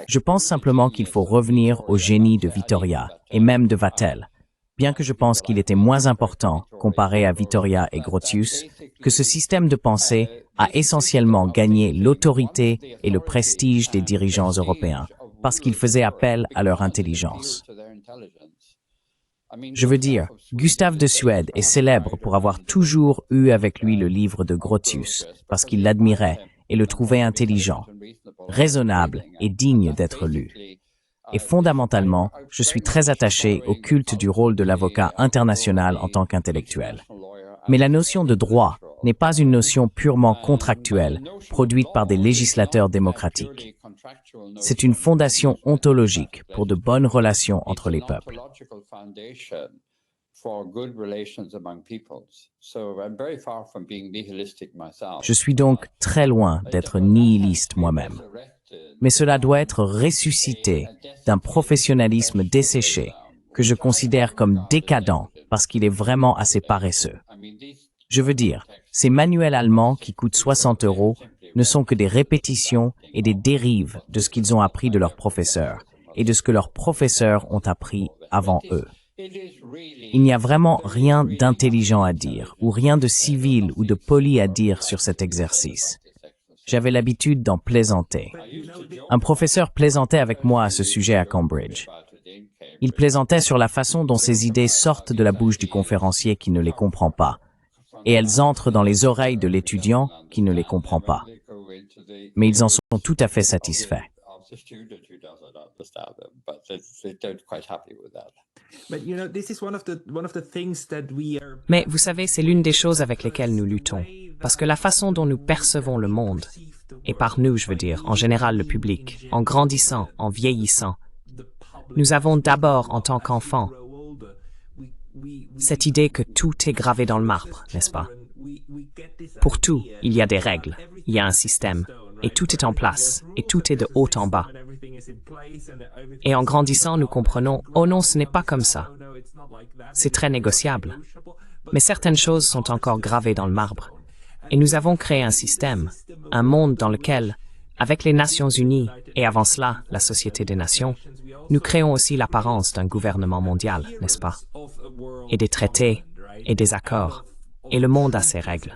Je pense simplement qu'il faut revenir au génie de Vittoria et même de Vattel, bien que je pense qu'il était moins important, comparé à Vittoria et Grotius, que ce système de pensée a essentiellement gagné l'autorité et le prestige des dirigeants européens, parce qu'il faisait appel à leur intelligence. Je veux dire, Gustave de Suède est célèbre pour avoir toujours eu avec lui le livre de Grotius, parce qu'il l'admirait et le trouvait intelligent, raisonnable et digne d'être lu. Et fondamentalement, je suis très attaché au culte du rôle de l'avocat international en tant qu'intellectuel. Mais la notion de droit n'est pas une notion purement contractuelle, produite par des législateurs démocratiques. C'est une fondation ontologique pour de bonnes relations entre les peuples. Je suis donc très loin d'être nihiliste moi-même. Mais cela doit être ressuscité d'un professionnalisme desséché que je considère comme décadent parce qu'il est vraiment assez paresseux. Je veux dire, ces manuels allemands qui coûtent 60 € ne sont que des répétitions et des dérives de ce qu'ils ont appris de leurs professeurs et de ce que leurs professeurs ont appris avant eux. Il n'y a vraiment rien d'intelligent à dire ou rien de civil ou de poli à dire sur cet exercice. J'avais l'habitude d'en plaisanter. Un professeur plaisantait avec moi à ce sujet à Cambridge. Il plaisantait sur la façon dont ces idées sortent de la bouche du conférencier qui ne les comprend pas, et elles entrent dans les oreilles de l'étudiant qui ne les comprend pas. Mais ils en sont tout à fait satisfaits. Mais vous savez, c'est l'une des choses avec lesquelles nous luttons, parce que la façon dont nous percevons le monde, et par nous, je veux dire, en général le public, en grandissant, en vieillissant, nous avons d'abord, en tant qu'enfants, cette idée que tout est gravé dans le marbre, n'est-ce pas? Pour tout, il y a des règles, il y a un système, et tout est en place, et tout est de haut en bas. Et en grandissant, nous comprenons, oh non, ce n'est pas comme ça. C'est très négociable. Mais certaines choses sont encore gravées dans le marbre. Et nous avons créé un système, un monde dans lequel, avec les Nations Unies, et avant cela, la Société des Nations, nous créons aussi l'apparence d'un gouvernement mondial, n'est-ce pas? et des traités et des accords. Et le monde a ses règles.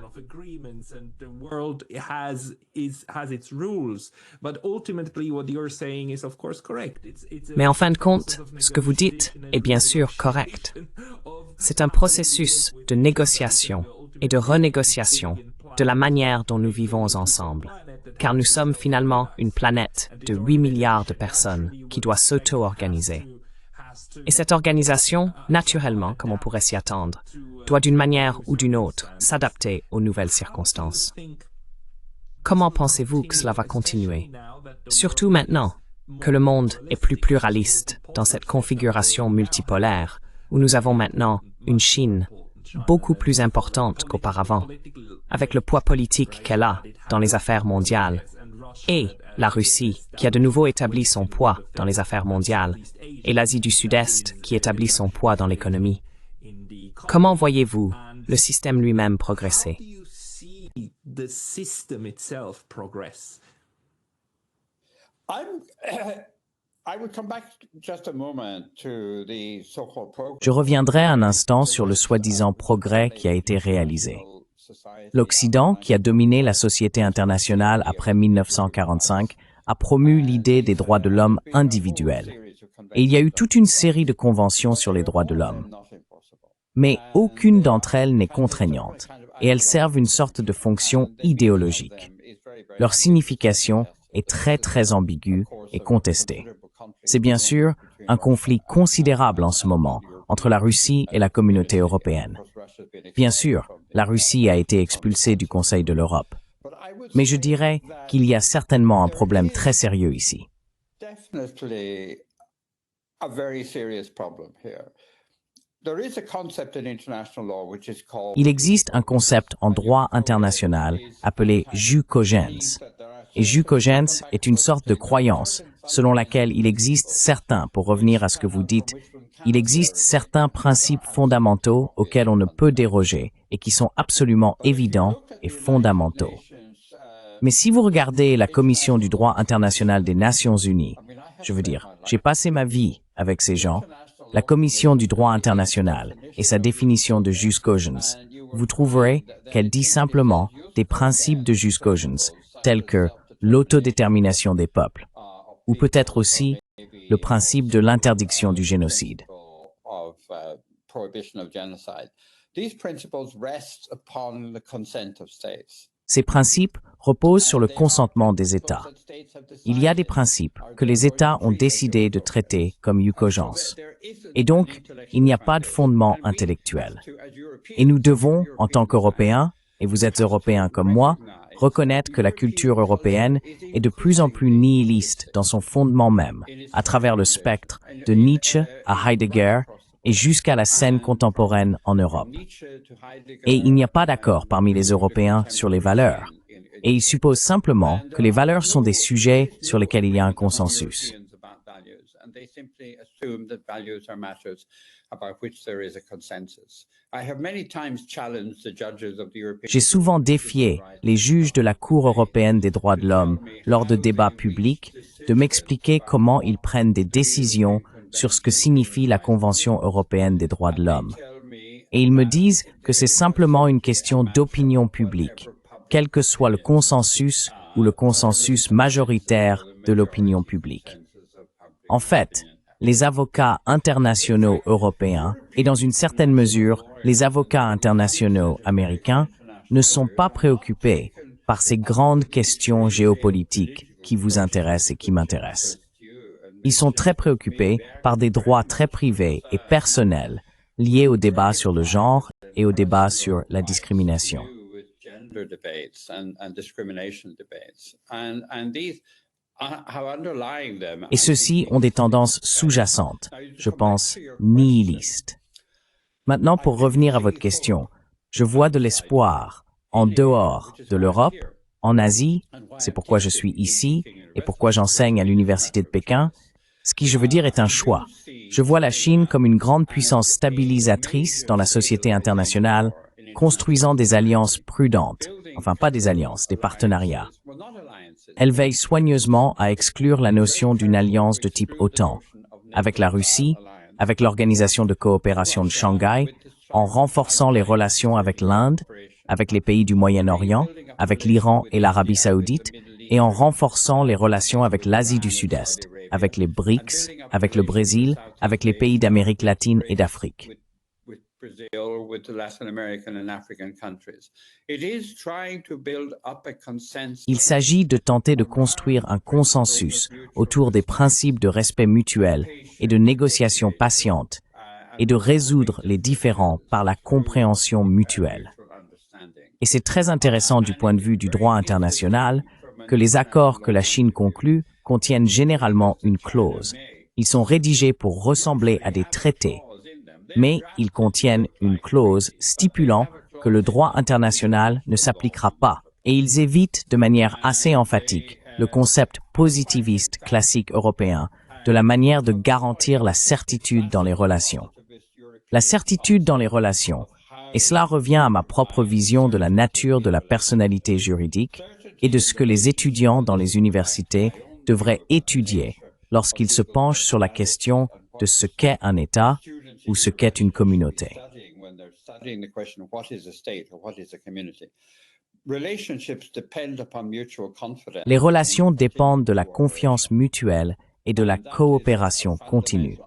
Mais en fin de compte, ce que vous dites est bien sûr correct. C'est un processus de négociation et de renégociation de la manière dont nous vivons ensemble, car nous sommes finalement une planète de 8 milliards de personnes qui doit s'auto-organiser. Et cette organisation, naturellement, comme on pourrait s'y attendre, doit d'une manière ou d'une autre s'adapter aux nouvelles circonstances. Comment pensez-vous que cela va continuer? Surtout maintenant que le monde est plus pluraliste dans cette configuration multipolaire, où nous avons maintenant une Chine beaucoup plus importante qu'auparavant, avec le poids politique qu'elle a dans les affaires mondiales, et la Russie qui a de nouveau établi son poids dans les affaires mondiales, et l'Asie du Sud-Est qui établit son poids dans l'économie. Comment voyez-vous le système lui-même progresser? Je reviendrai un instant sur le soi-disant progrès qui a été réalisé. L'Occident, qui a dominé la société internationale après 1945, a promu l'idée des droits de l'homme individuels. Et il y a eu toute une série de conventions sur les droits de l'homme. Mais aucune d'entre elles n'est contraignante, et elles servent une sorte de fonction idéologique. Leur signification est très ambiguë et contestée. C'est bien sûr un conflit considérable en ce moment entre la Russie et la communauté européenne. Bien sûr, la Russie a été expulsée du Conseil de l'Europe. Mais je dirais qu'il y a certainement un problème très sérieux ici. Il existe un concept en droit international appelé jus cogens. Et jus cogens est une sorte de croyance selon laquelle il existe certains, pour revenir à ce que vous dites, il existe certains principes fondamentaux auxquels on ne peut déroger et qui sont absolument évidents et fondamentaux. Mais si vous regardez la Commission du droit international des Nations Unies, je veux dire, j'ai passé ma vie avec ces gens, la Commission du droit international et sa définition de jus cogens, vous trouverez qu'elle dit simplement des principes de jus cogens, tels que l'autodétermination des peuples, ou peut-être aussi le principe de l'interdiction du génocide. Ces principes reposent sur le consentement des États. Il y a des principes que les États ont décidé de traiter comme jus cogens. Et donc, il n'y a pas de fondement intellectuel. Et nous devons, en tant qu'Européens, et vous êtes Européens comme moi, reconnaître que la culture européenne est de plus en plus nihiliste dans son fondement même, à travers le spectre de Nietzsche à Heidegger et jusqu'à la scène contemporaine en Europe. Et il n'y a pas d'accord parmi les Européens sur les valeurs. Et ils supposent simplement que les valeurs sont des sujets sur lesquels il y a un consensus. J'ai souvent défié les juges de la Cour européenne des droits de l'homme lors de débats publics de m'expliquer comment ils prennent des décisions sur ce que signifie la Convention européenne des droits de l'homme. Et ils me disent que c'est simplement une question d'opinion publique, quel que soit le consensus ou le consensus majoritaire de l'opinion publique. En fait, les avocats internationaux européens et dans une certaine mesure, les avocats internationaux américains ne sont pas préoccupés par ces grandes questions géopolitiques qui vous intéressent et qui m'intéressent. Ils sont très préoccupés par des droits très privés et personnels liés au débat sur le genre et au débat sur la discrimination. Et ceux-ci ont des tendances sous-jacentes, je pense, nihilistes. Maintenant, pour revenir à votre question, je vois de l'espoir en dehors de l'Europe, en Asie, c'est pourquoi je suis ici et pourquoi j'enseigne à l'Université de Pékin. Ce qui, je veux dire, est un choix. Je vois la Chine comme une grande puissance stabilisatrice dans la société internationale, construisant des alliances prudentes, enfin pas des alliances, des partenariats. Elle veille soigneusement à exclure la notion d'une alliance de type OTAN avec la Russie avec l'Organisation de coopération de Shanghai, en renforçant les relations avec l'Inde, avec les pays du Moyen-Orient, avec l'Iran et l'Arabie saoudite, et en renforçant les relations avec l'Asie du Sud-Est, avec les BRICS, avec le Brésil, avec les pays d'Amérique latine et d'Afrique. Il s'agit de tenter de construire un consensus autour des principes de respect mutuel et de négociation patiente et de résoudre les différends par la compréhension mutuelle. Et c'est très intéressant du point de vue du droit international que les accords que la Chine conclut contiennent généralement une clause. Ils sont rédigés pour ressembler à des traités, mais ils contiennent une clause stipulant que le droit international ne s'appliquera pas, et ils évitent de manière assez emphatique le concept positiviste classique européen de la manière de garantir la certitude dans les relations. La certitude dans les relations, et cela revient à ma propre vision de la nature de la personnalité juridique et de ce que les étudiants dans les universités devraient étudier lorsqu'ils se penchent sur la question de ce qu'est un État ou ce qu'est une communauté. Les relations dépendent de la confiance mutuelle et de la coopération continue.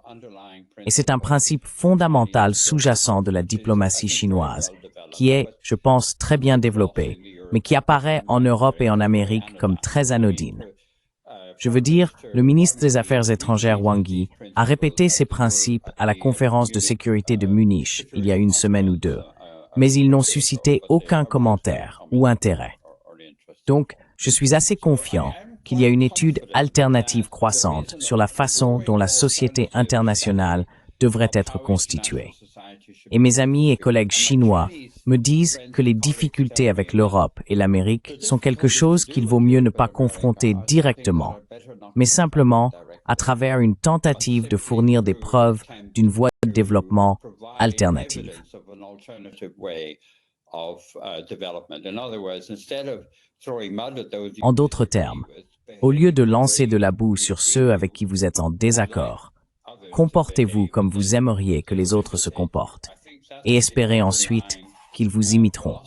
Et c'est un principe fondamental sous-jacent de la diplomatie chinoise, qui est, je pense, très bien développée, mais qui apparaît en Europe et en Amérique comme très anodine. Je veux dire, le ministre des Affaires étrangères Wang Yi a répété ces principes à la conférence de sécurité de Munich il y a une semaine ou deux, mais ils n'ont suscité aucun commentaire ou intérêt. Donc, je suis assez confiant qu'il y a une étude alternative croissante sur la façon dont la société internationale devrait être constituée. Et mes amis et collègues chinois me disent que les difficultés avec l'Europe et l'Amérique sont quelque chose qu'il vaut mieux ne pas confronter directement, mais simplement à travers une tentative de fournir des preuves d'une voie de développement alternative. En d'autres termes, au lieu de lancer de la boue sur ceux avec qui vous êtes en désaccord, comportez-vous comme vous aimeriez que les autres se comportent et espérez ensuite qu'ils vous imiteront.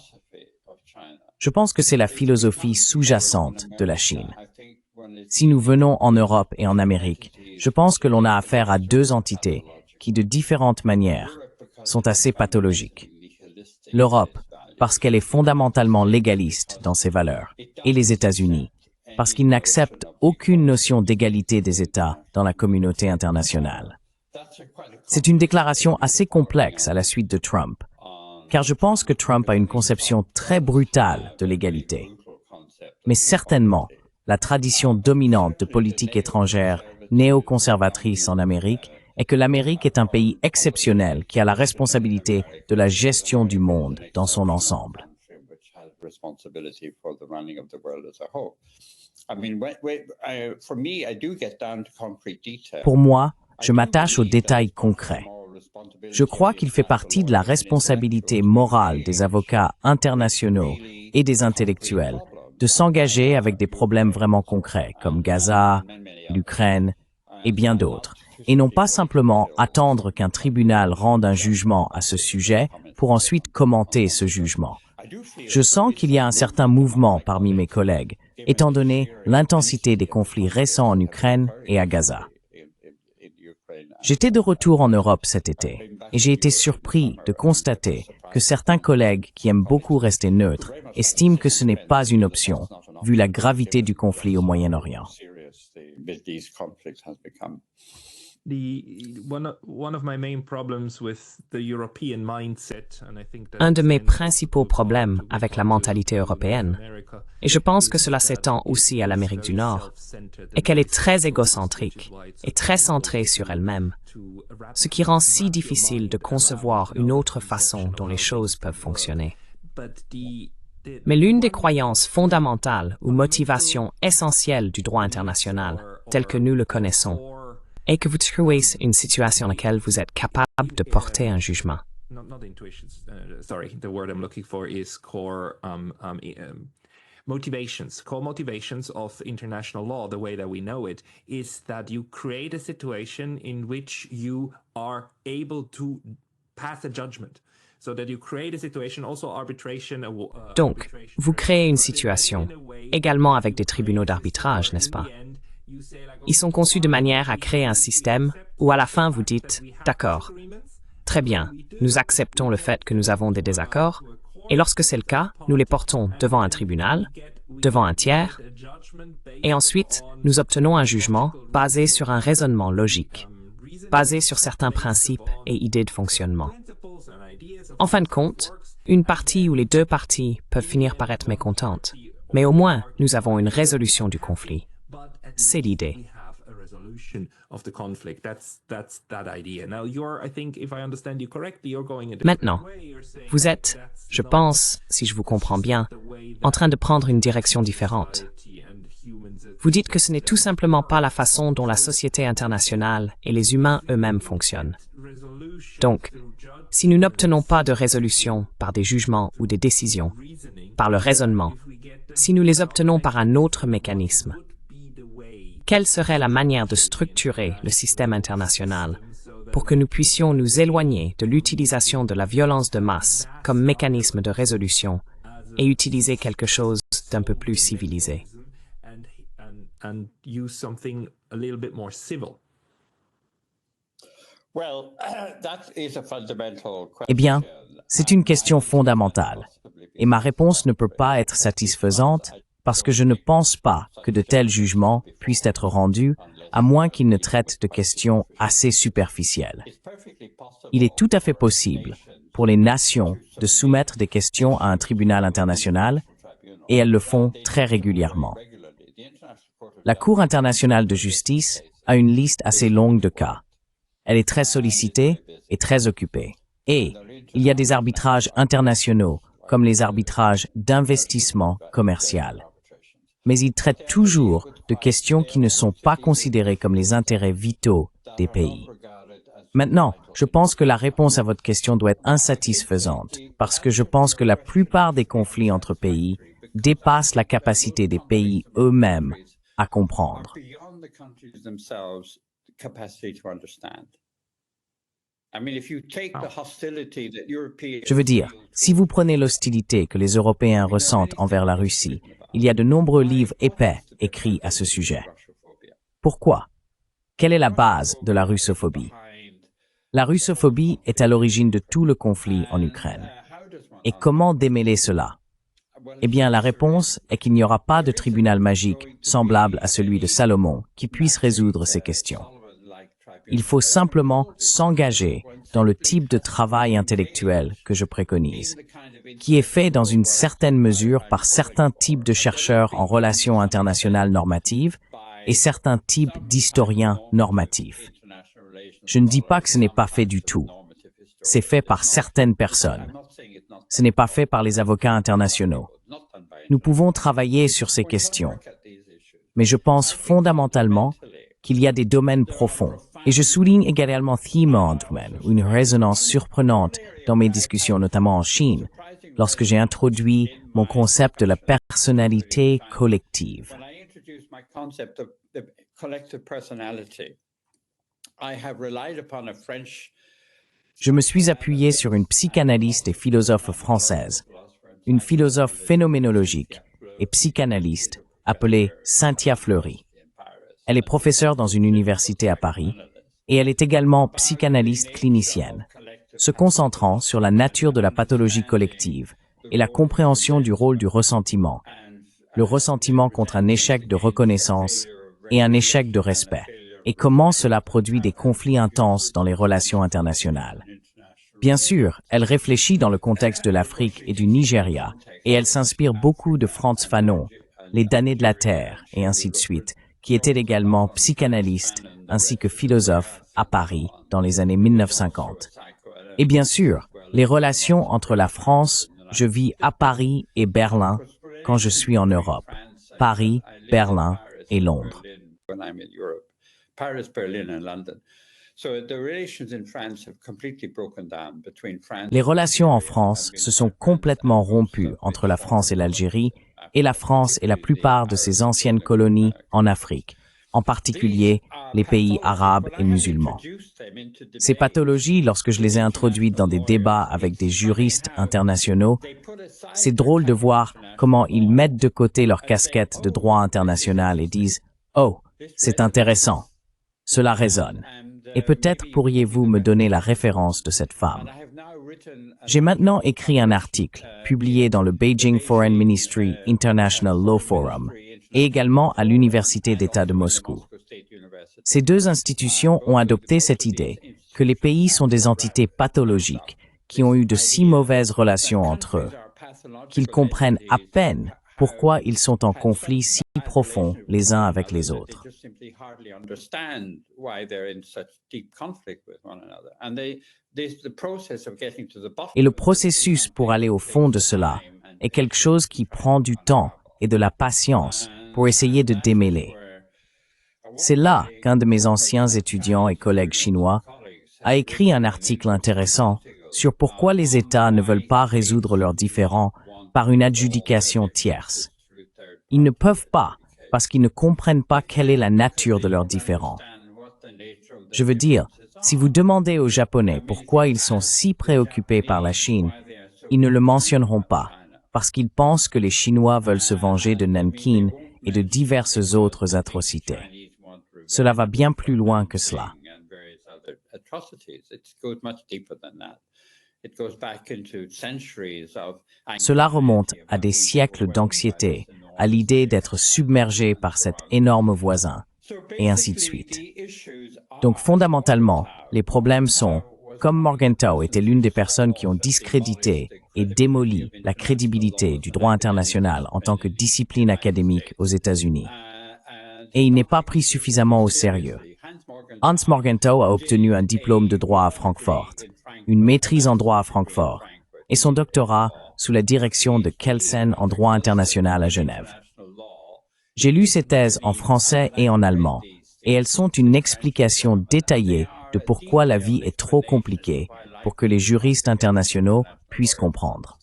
Je pense que c'est la philosophie sous-jacente de la Chine. Si nous venons en Europe et en Amérique, je pense que l'on a affaire à deux entités qui, de différentes manières, sont assez pathologiques. L'Europe, parce qu'elle est fondamentalement légaliste dans ses valeurs, et les États-Unis, parce qu'ils n'acceptent aucune notion d'égalité des États dans la communauté internationale. C'est une déclaration assez complexe à la suite de Trump, car je pense que Trump a une conception très brutale de l'égalité. Mais certainement, la tradition dominante de politique étrangère néoconservatrice en Amérique est que l'Amérique est un pays exceptionnel qui a la responsabilité de la gestion du monde dans son ensemble. Pour moi, je m'attache aux détails concrets. Je crois qu'il fait partie de la responsabilité morale des avocats internationaux et des intellectuels de s'engager avec des problèmes vraiment concrets comme Gaza, l'Ukraine et bien d'autres, et non pas simplement attendre qu'un tribunal rende un jugement à ce sujet pour ensuite commenter ce jugement. Je sens qu'il y a un certain mouvement parmi mes collègues, étant donné l'intensité des conflits récents en Ukraine et à Gaza. J'étais de retour en Europe cet été, et j'ai été surpris de constater que certains collègues qui aiment beaucoup rester neutres estiment que ce n'est pas une option, vu la gravité du conflit au Moyen-Orient. Un de mes principaux problèmes avec la mentalité européenne, et je pense que cela s'étend aussi à l'Amérique du Nord, est qu'elle est très égocentrique et très centrée sur elle-même, ce qui rend si difficile de concevoir une autre façon dont les choses peuvent fonctionner. Mais l'une des croyances fondamentales ou motivations essentielles du droit international, tel que nous le connaissons, est que vous trouvez une situation dans laquelle vous êtes capable de porter un jugement. core motivations of international law, the way that we know it, is that you create a situation in which you are able to pass a judgment. So that you create a situation, also arbitration. Donc, vous créez une situation, également avec des tribunaux d'arbitrage, n'est-ce pas? Ils sont conçus de manière à créer un système où à la fin vous dites « D'accord, très bien, nous acceptons le fait que nous avons des désaccords, et lorsque c'est le cas, nous les portons devant un tribunal, devant un tiers, et ensuite nous obtenons un jugement basé sur un raisonnement logique, basé sur certains principes et idées de fonctionnement. En fin de compte, une partie ou les deux parties peuvent finir par être mécontentes, mais au moins nous avons une résolution du conflit. C'est l'idée. Maintenant, vous êtes, je pense, si je vous comprends bien, en train de prendre une direction différente. Vous dites que ce n'est tout simplement pas la façon dont la société internationale et les humains eux-mêmes fonctionnent. Donc, si nous n'obtenons pas de résolution par des jugements ou des décisions, par le raisonnement, si nous les obtenons par un autre mécanisme, quelle serait la manière de structurer le système international pour que nous puissions nous éloigner de l'utilisation de la violence de masse comme mécanisme de résolution et utiliser quelque chose d'un peu plus civilisé? Eh bien, c'est une question fondamentale, et ma réponse ne peut pas être satisfaisante parce que je ne pense pas que de tels jugements puissent être rendus à moins qu'ils ne traitent de questions assez superficielles. Il est tout à fait possible pour les nations de soumettre des questions à un tribunal international, et elles le font très régulièrement. La Cour internationale de justice a une liste assez longue de cas. Elle est très sollicitée et très occupée. Et il y a des arbitrages internationaux, comme les arbitrages d'investissement commercial. Mais ils traitent toujours de questions qui ne sont pas considérées comme les intérêts vitaux des pays. Maintenant, je pense que la réponse à votre question doit être insatisfaisante, parce que je pense que la plupart des conflits entre pays dépassent la capacité des pays eux-mêmes à comprendre. Je veux dire, si vous prenez l'hostilité que les Européens ressentent envers la Russie, il y a de nombreux livres épais écrits à ce sujet. Pourquoi? Quelle est la base de la russophobie? La russophobie est à l'origine de tout le conflit en Ukraine. Et comment démêler cela? Eh bien, la réponse est qu'il n'y aura pas de tribunal magique semblable à celui de Salomon qui puisse résoudre ces questions. Il faut simplement s'engager dans le type de travail intellectuel que je préconise, qui est fait dans une certaine mesure par certains types de chercheurs en relations internationales normatives et certains types d'historiens normatifs. Je ne dis pas que ce n'est pas fait du tout. C'est fait par certaines personnes. Ce n'est pas fait par les avocats internationaux. Nous pouvons travailler sur ces questions. Mais je pense fondamentalement qu'il y a des domaines profonds. Et je souligne également une résonance surprenante dans mes discussions, notamment en Chine, lorsque j'ai introduit mon concept de la personnalité collective. Je me suis appuyé sur une psychanalyste et philosophe française, une philosophe phénoménologique et psychanalyste appelée Cynthia Fleury. Elle est professeure dans une université à Paris et elle est également psychanalyste clinicienne, se concentrant sur la nature de la pathologie collective et la compréhension du rôle du ressentiment, le ressentiment contre un échec de reconnaissance et un échec de respect, et comment cela produit des conflits intenses dans les relations internationales. Bien sûr, elle réfléchit dans le contexte de l'Afrique et du Nigeria, et elle s'inspire beaucoup de Frantz Fanon, les damnés de la terre, et ainsi de suite, qui était également psychanalyste ainsi que philosophe à Paris dans les années 1950. Et bien sûr, les relations entre la France, je vis à Paris et Berlin quand je suis en Europe. Paris, Berlin et Londres. Les relations en France se sont complètement rompues entre la France et l'Algérie et la France et la plupart de ses anciennes colonies en Afrique, en particulier les pays arabes et musulmans. Ces pathologies, lorsque je les ai introduites dans des débats avec des juristes internationaux, c'est drôle de voir comment ils mettent de côté leur casquette de droit international et disent « Oh, c'est intéressant, cela résonne. Et peut-être pourriez-vous me donner la référence de cette femme. » J'ai maintenant écrit un article, publié dans le Beijing Foreign Ministry International Law Forum, et également à l'Université d'État de Moscou. Ces deux institutions ont adopté cette idée que les pays sont des entités pathologiques qui ont eu de si mauvaises relations entre eux, qu'ils comprennent à peine pourquoi ils sont en conflit si profond les uns avec les autres. Et le processus pour aller au fond de cela est quelque chose qui prend du temps et de la patience pour essayer de démêler. C'est là qu'un de mes anciens étudiants et collègues chinois a écrit un article intéressant sur pourquoi les États ne veulent pas résoudre leurs différends par une adjudication tierce. Ils ne peuvent pas parce qu'ils ne comprennent pas quelle est la nature de leurs différends. Je veux dire, si vous demandez aux Japonais pourquoi ils sont si préoccupés par la Chine, ils ne le mentionneront pas, parce qu'ils pensent que les Chinois veulent se venger de Nankin et de diverses autres atrocités. Cela va bien plus loin que cela. Cela remonte à des siècles d'anxiété, à l'idée d'être submergé par cet énorme voisin, et ainsi de suite. Donc fondamentalement, les problèmes sont, comme Morgenthau était l'une des personnes qui ont discrédité et démoli la crédibilité du droit international en tant que discipline académique aux États-Unis. Et il n'est pas pris suffisamment au sérieux. Hans Morgenthau a obtenu un diplôme de droit à Francfort, une maîtrise en droit à Francfort, et son doctorat sous la direction de Kelsen en droit international à Genève. J'ai lu ces thèses en français et en allemand, et elles sont une explication détaillée de pourquoi la vie est trop compliquée pour que les juristes internationaux puissent comprendre.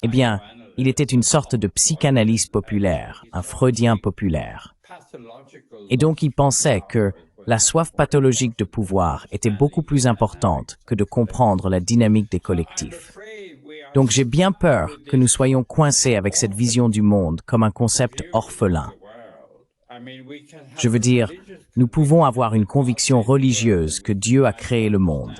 Eh bien, il était une sorte de psychanalyste populaire, un freudien populaire. Et donc il pensait que la soif pathologique de pouvoir était beaucoup plus importante que de comprendre la dynamique des collectifs. Donc j'ai bien peur que nous soyons coincés avec cette vision du monde comme un concept orphelin. Je veux dire, nous pouvons avoir une conviction religieuse que Dieu a créé le monde,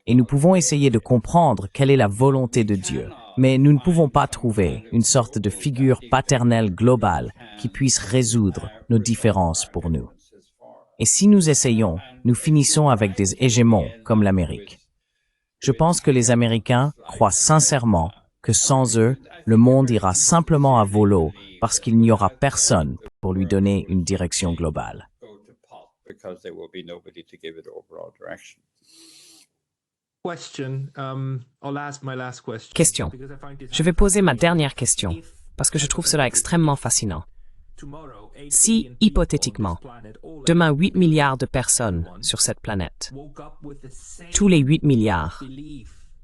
et nous pouvons essayer de comprendre quelle est la volonté de Dieu, mais nous ne pouvons pas trouver une sorte de figure paternelle globale qui puisse résoudre nos différences pour nous. Et si nous essayons, nous finissons avec des hégémons comme l'Amérique. Je pense que les Américains croient sincèrement que sans eux, le monde ira simplement à volo parce qu'il n'y aura personne pour lui donner une direction globale. Question. Je vais poser ma dernière question, parce que je trouve cela extrêmement fascinant. Si, hypothétiquement, demain 8 milliards de personnes sur cette planète, tous les 8 milliards,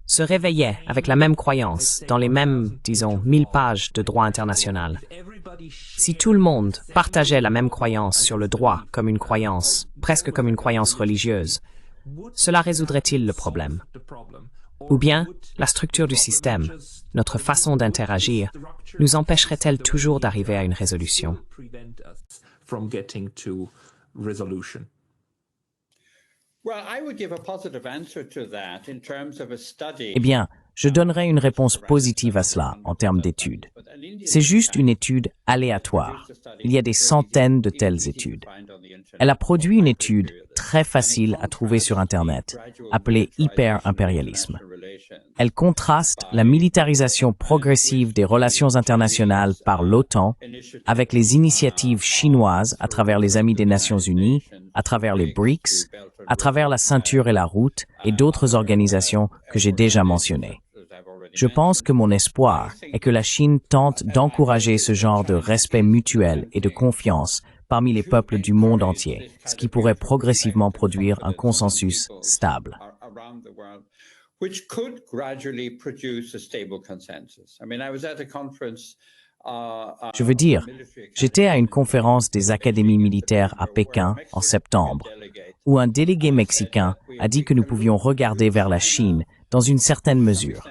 se réveillaient avec la même croyance dans les mêmes, disons, 1000 pages de droit international, si tout le monde partageait la même croyance sur le droit comme une croyance, presque comme une croyance religieuse, cela résoudrait-il le problème? Ou bien, la structure du système, notre façon d'interagir, nous empêcherait-elle toujours d'arriver à une résolution? Eh bien, je donnerai une réponse positive à cela en termes d'études. C'est juste une étude aléatoire. Il y a des centaines de telles études. Elle a produit une étude très facile à trouver sur Internet, appelée hyper-impérialisme. Elle contraste la militarisation progressive des relations internationales par l'OTAN avec les initiatives chinoises à travers les Amis des Nations Unies, à travers les BRICS, à travers la Ceinture et la Route et d'autres organisations que j'ai déjà mentionnées. Je pense que mon espoir est que la Chine tente d'encourager ce genre de respect mutuel et de confiance parmi les peuples du monde entier, ce qui pourrait progressivement produire un consensus stable. which could gradually produce a stable consensus. I mean, I was at a conference. Je veux dire, j'étais à une conférence des académies militaires à Pékin en septembre, où un délégué mexicain a dit que nous pouvions regarder vers la Chine dans une certaine mesure.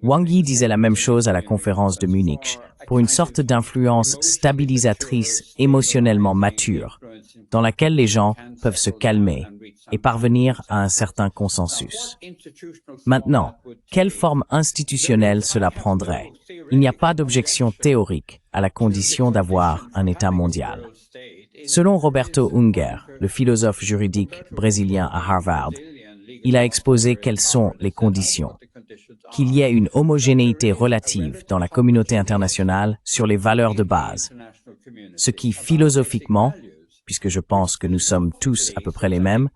Wang Yi disait la même chose à la conférence de Munich, pour une sorte d'influence stabilisatrice émotionnellement mature, dans laquelle les gens peuvent se calmer et parvenir à un certain consensus. Maintenant, quelle forme institutionnelle cela prendrait? Il n'y a pas d'objection théorique à la condition d'avoir un État mondial. Selon Roberto Unger, le philosophe juridique brésilien à Harvard, il a exposé quelles sont les conditions. Qu'il y ait une homogénéité relative dans la communauté internationale sur les valeurs de base, ce qui philosophiquement, puisque je pense que nous sommes tous à peu près les mêmes,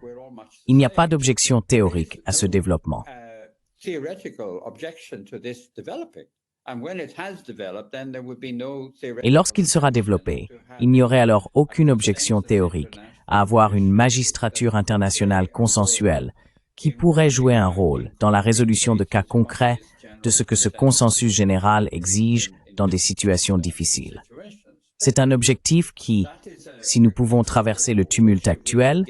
il n'y a pas d'objection théorique à ce développement. Et lorsqu'il sera développé, il n'y aurait alors aucune objection théorique à avoir une magistrature internationale consensuelle qui pourrait jouer un rôle dans la résolution de cas concrets de ce que ce consensus général exige dans des situations difficiles. C'est un objectif qui, si nous pouvons traverser le tumulte actuel,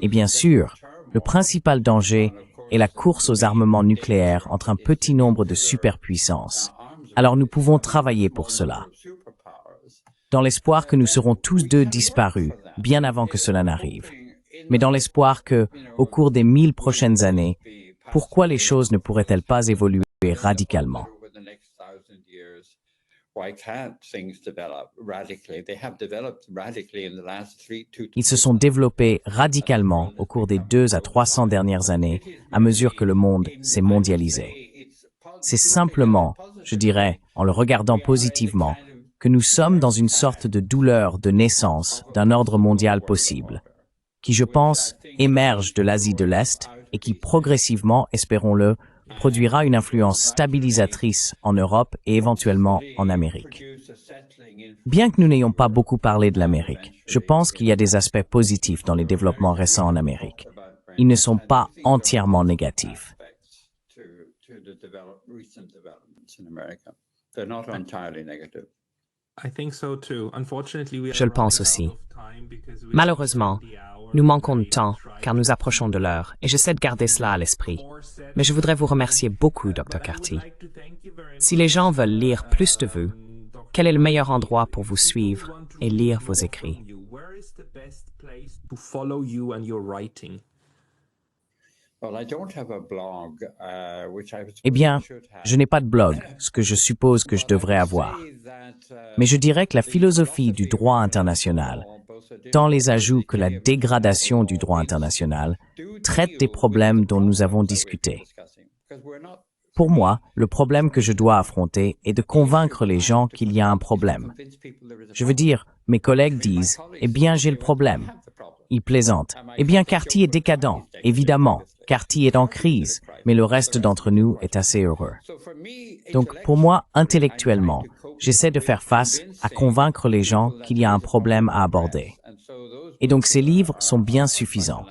et bien sûr, le principal danger est la course aux armements nucléaires entre un petit nombre de superpuissances. Alors nous pouvons travailler pour cela, dans l'espoir que nous serons tous deux disparus bien avant que cela n'arrive. Mais dans l'espoir que, au cours des 1000 prochaines années, pourquoi les choses ne pourraient-elles pas évoluer radicalement? Ils se sont développés radicalement au cours des 200 à 300 dernières années à mesure que le monde s'est mondialisé. C'est simplement, je dirais, en le regardant positivement, que nous sommes dans une sorte de douleur de naissance d'un ordre mondial possible, qui, je pense, émerge de l'Asie de l'Est et qui progressivement, espérons-le, produira une influence stabilisatrice en Europe et éventuellement en Amérique. Bien que nous n'ayons pas beaucoup parlé de l'Amérique, je pense qu'il y a des aspects positifs dans les développements récents en Amérique. Ils ne sont pas entièrement négatifs. Je le pense aussi. Malheureusement, nous manquons de temps car nous approchons de l'heure et j'essaie de garder cela à l'esprit. Mais je voudrais vous remercier beaucoup, Dr. Carty. Si les gens veulent lire plus de vous, quel est le meilleur endroit pour vous suivre et lire vos écrits? Eh bien, je n'ai pas de blog, ce que je suppose que je devrais avoir. Mais je dirais que la philosophie du droit international, tant les ajouts que la dégradation du droit international, traite des problèmes dont nous avons discuté. Pour moi, le problème que je dois affronter est de convaincre les gens qu'il y a un problème. Je veux dire, mes collègues disent « Eh bien, j'ai le problème ». Ils plaisantent. « Eh bien, Carty est décadent. » Évidemment, Carty est en crise, mais le reste d'entre nous est assez heureux. Donc, pour moi, intellectuellement, j'essaie de faire face à convaincre les gens qu'il y a un problème à aborder. Et donc, ces livres sont bien suffisants.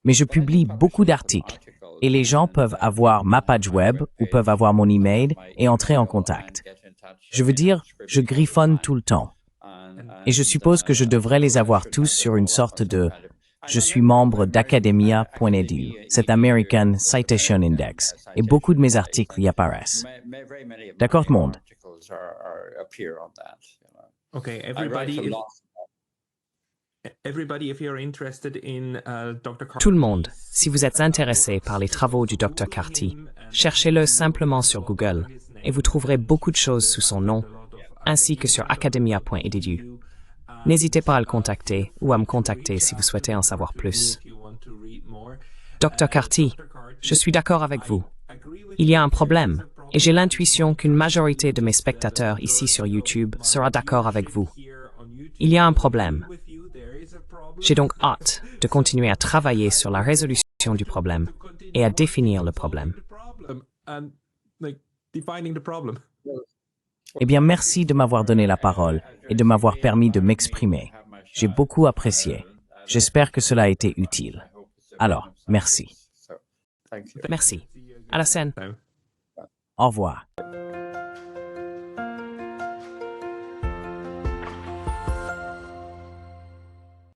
Mais je publie beaucoup d'articles et les gens peuvent avoir ma page web ou peuvent avoir mon email et entrer en contact. Je veux dire, je griffonne tout le temps. Et je suppose que je devrais les avoir tous sur une sorte de « Je suis membre d'academia.edu », cet American Citation Index, et beaucoup de mes articles y apparaissent. D'accord, tout le monde? Okay, everybody, if you're interested in Dr. Carty. Tout le monde, si vous êtes intéressé par les travaux du Dr. Carty, cherchez-le simplement sur Google et vous trouverez beaucoup de choses sous son nom, ainsi que sur academia.edu. N'hésitez pas à le contacter ou à me contacter si vous souhaitez en savoir plus. Dr. Carty, je suis d'accord avec vous. Il y a un problème, et j'ai l'intuition qu'une majorité de mes spectateurs ici sur YouTube sera d'accord avec vous. Il y a un problème. J'ai donc hâte de continuer à travailler sur la résolution du problème et à définir le problème. Eh bien, merci de m'avoir donné la parole et de m'avoir permis de m'exprimer. J'ai beaucoup apprécié. J'espère que cela a été utile. Alors, merci. Thank you. Merci. À la scène. No. Au revoir.